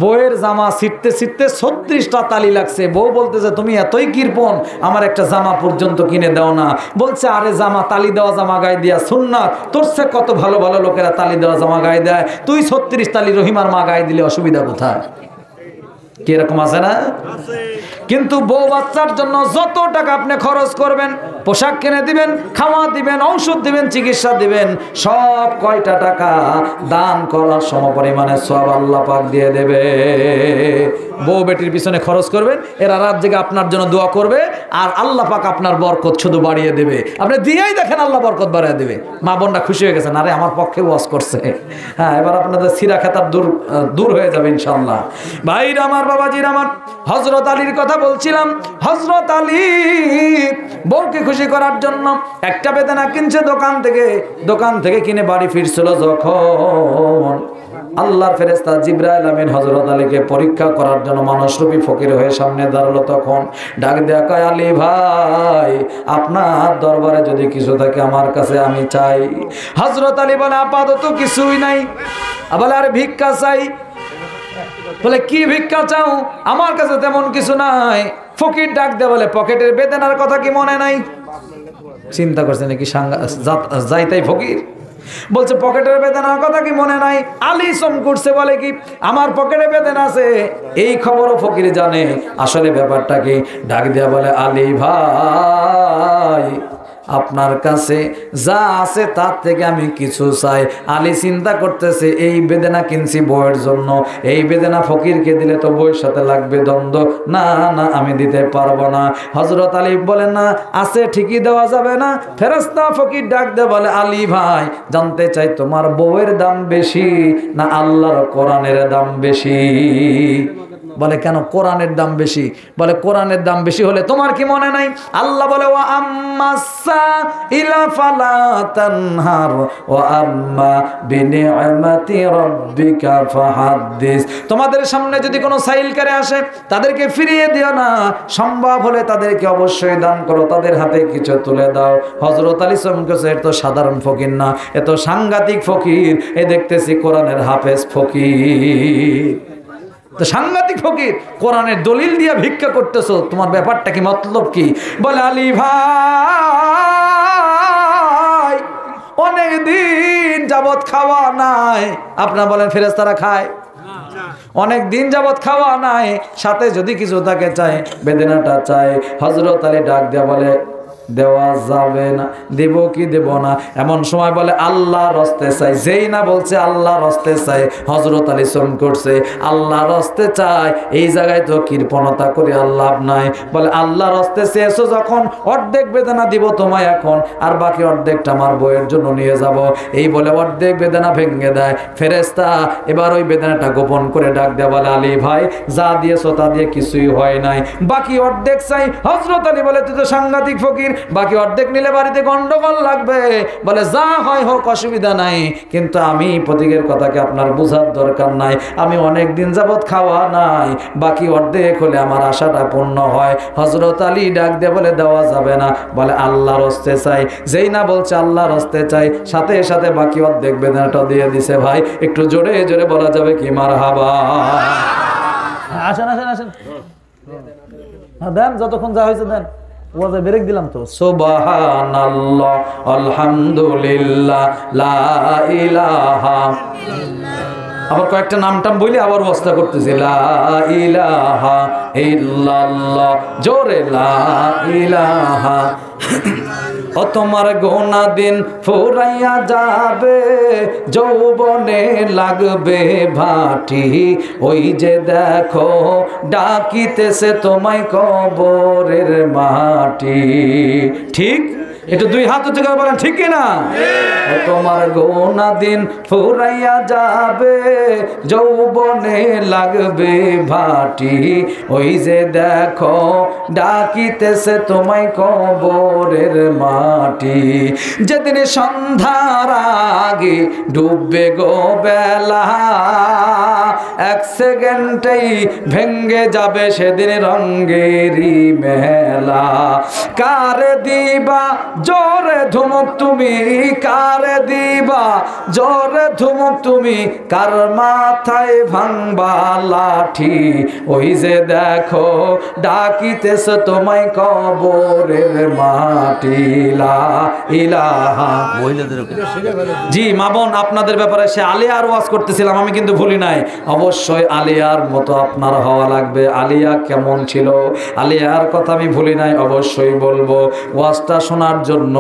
বউয়ের জামা ছিটতে ছিটতে 36টা তালি লাগছে। বউ বলতেছে তুমি এতই কৃপণ, আমার একটা জামা পর্যন্ত কিনে দাও না। বলছে আরে জামা, তালি দেওয়া জামা গায়ে দিয়া সুন্নাত, তোর সে কত ভালো ভালো লোকেরা তালি দেওয়া জামা গায়ে দেয়, তুই 36 তালি রহিমার মা গায়ে দিলে অসুবিধা কোথায়? কি এরকম আছে না? কিন্তু বউ বাচ্চার জন্য যত টাকা আপনি খরচ করবেন, পোশাক কিনে দিবেন, খাওয়া দিবেন, ঔষধ দিবেন, চিকিৎসা দিবেন, সব কয়টা টাকা দান করার সমপরিমাণে সব আল্লাহ পাক দিয়ে দেবে। বউ বেটির পিছনে খরচ করবেন, এরা রাত জেগে আপনার জন্য দোয়া করবে, আর আল্লাহ পাক আপনার বরকত শুধু বাড়িয়ে দেবে। আপনি দিয়েই দেখেন আল্লাহ বরকত বাড়িয়ে দেবে। মা বোনরা খুশি হয়ে গেছেন, আরে আমার পক্ষে ওয়াজ করছে। হ্যাঁ, এবার আপনাদের সিরা খেতাব দূর হয়ে যাবে ইনশাআল্লাহ। ভাইরা আমার, বাবাজির আমার, হযরত আলীর কথা বলছিলাম। হযরত আলী বউকে খুশি করার জন্য একটা বেদানা কিনছে দোকান থেকে কিনে বাড়ি ফিরছিল যখন, আল্লাহর ফেরেশতা জিবরাইল আমিন হযরত আলীকে পরীক্ষা করার জন্য মানুষরূপী ফকির হয়ে সামনে দাঁড়ালো। তখন ডাক দেয়া কয়, আলী ভাই আপনার দরবারে যদি কিছু থাকে আমার কাছে আমি চাই। হযরত আলী বলে আপাতত কিছুই নাই। বলে আরে ভিক্ষা চাই। বলে কি ভিক্ষা চাও? আমার কাছে তেমন কিছু নাই। ফকির ডাক দেয়া বলে পকেটের বেদনার কথা কি মনে নাই? চিন্তা করছে নাকি যাইতাই ফকির? বলছে পকেটের বেদনার কথা কি মনে নাই? আলী সম করছে, বলে কি আমার পকেটে বেদনা আছে, এই খবরও ফকির জানে। আসলে ব্যাপারটা কি? ডাক দিয়া বলে, আলী ভাই, আপনার কাছে যা আছে তার থেকে আমি কিছু চাই। আলী চিন্তা করতেছে, এই বেদনা কিনছি বউয়ের জন্য, এই বেদনা ফকিরকে দিলে তো বউয়ের সাথে লাগবে দ্বন্দ্ব, না না আমি দিতে পারবো না। হযরত আলী বলেন, না আছে ঠিকই দেওয়া যাবে না। ফেরেশতা ফকির ডাক দে বলে, আলী ভাই, জানতে চাই তোমার বউয়ের দাম বেশি না আল্লাহর কোরআনের দাম বেশি? বলে কেন কোরআনের দাম বেশি? বলে কোরআনের দাম বেশি হলে তোমার কি মনে নাই? আল্লাহ বলে, ওয়া আম্মাসা ইলা ফালা তানহার ওয়া আম্মা বিনিআমাতি রাব্বিকা ফাহাদ্দিস। তোমাদের সামনে যদি কোনো সাইলকারে আসে তাদেরকে ফিরিয়ে দিও না, সম্ভব হলে তাদেরকে অবশ্যই দান করো, তাদের হাতে কিছু তুলে দাও। হযরত আলী চমকেছে, এত সাধারণ ফকির না, এত সাংঘাতিক ফকির, এ দেখতেছি কোরআনের হাফেজ ফকির। তো সাংঘাতিক ফকির, কোরআনের দলিল দিয়ে ভিক্ষা করতেছো, তোমার ব্যাপারটা কি, মতলব কি? বলে, আলী ভাই, অনেক দিন যাবত খাওয়া নাই। আপনারা বলেন ফেরেশতারা খায়? অনেক দিন যাবত খাওয়া নাই, সাথে যদি কিছু তাকে চাই, বেদনাটা চাই। হযরত আলী ডাক দেয়া বলে, দেওয়া যাবে না। দেব কি দেব না? এমন সময় বলে, আল্লাহর রাস্তে চাই। যেই না বলছে আল্লাহর রাস্তে চাই, হযরত আলী সম করছে, আল্লাহর রাস্তে চাই। এই জায়গায় তো কৃপণতা করে আল্লাহ নাই। বলে, আল্লাহর রাস্তে চেয়েছো যখন, অর্ধেক বেদনা দিব তোমায় এখন, আর বাকি অর্ধেকটা আমার বউয়ের জন্য নিয়ে যাব। এই বলে অর্ধেক বেদনা ভেঙে দেয়। ফেরেশতা এবার ওই বেদনাটা গোপন করে ডাক দেয়া বলে, আলী ভাই, যা দিয়েছো তা দিয়ে কিছুই হয় নাই, বাকি অর্ধেক চাই। হযরত আলী বলে, তুই তো সাংঘাতিক ফকির, বাকি অর্ধেক নিলে বাড়িতে গন্ডগোল লাগবে। বলে, যা হয় হোক, অসুবিধা নাই, কিন্তু আমি প্রতীকের কথাকে আপনার বোঝার দরকার নাই। আমি অনেক দিন যাবত খাওয়া নাই, বাকি অর্ধেক হলে আমার আশাটা পূর্ণ হয়। হযরত আলী ডাক দিয়ে বলে, দেওয়া যাবে না। বলে, আল্লাহর হস্তে চাই। যেই না বলছে আল্লাহর হস্তে চাই, সাথে সাথে বাকি অর্ধেক বেদনাটা দিয়ে দিছে। ভাই, একটু জোরে জোরে বলা যাবে কি মারহাবা? আসেন আসেন আসেন, দেন যতক্ষণ যা হয়েছে দেন। ওয়াজে ব্রেক দিলাম তো। সুবহানাল্লাহ, আলহামদুলিল্লাহ, লা ইলাহা। আবার কয়েকটা নাম টাম বলি, আবার ওয়াজটা করতেছি। লা ইলাহা ইল্লাল্লাহ, জোরে লা ইলাহা। ও তোমার গোনা দিন ফুরাইয়া যাবে, যৌবনে লাগবে ভাটি, ওই যে দেখো ডাকিতেছে তোমায় কবরের মাটি। ঠিক? একটু দুই হাত উঁচু করে বলেন, ঠিক কিনা? তোমার গোনা দিন ফুরাইয়া যাবে, যৌবনে লাগবে ভাটি, ওই যে দেখো ডাকিতেছে তোমায় কবরের মাটি। যেদিন সন্ধ্যার আগে ডুববে গো বেলা, এক সেকেন্ডেই ভেঙ্গে যাবে সেদিন রঙ্গেরই মেলা। কারে দিবা জোরে ধুমুক তুমি, কারে দিবা জোরে ধুমুক তুমি, কার মাথায় ভাঙবা লাঠি, ওই যে দেখো ডাকিতেছে তোমায় কবরের মাটি। লা ইলাহা। জি মা বোন, আপনাদের ব্যাপারে সে আলিয়ার ওয়াজ করতেছিলাম, আমি কিন্তু ভুলি নাই। অবশ্যই আলিয়ার মতো আপনার হওয়া লাগবে। আলিয়া কেমন ছিল, আলিয়ার কথা আমি ভুলি নাই, অবশ্যই বলবো। ওয়াজটা শোনার জন্য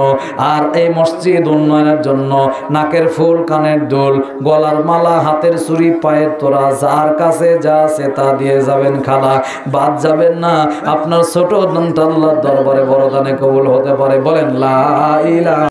আর এই মসজিদ উন্নয়নের জন্য নাকের ফুল, কানের দুল, গলার মালা, হাতের চুড়ি, পায়ের তোরা, যার কাছে যা আছে তা দিয়ে যাবেন খালা, বাদ যাবেন না। আপনার ছোট দানটা আল্লাহর দরবারে বড় দানে কবুল হতে পারে। বলেন লা ইলাহা।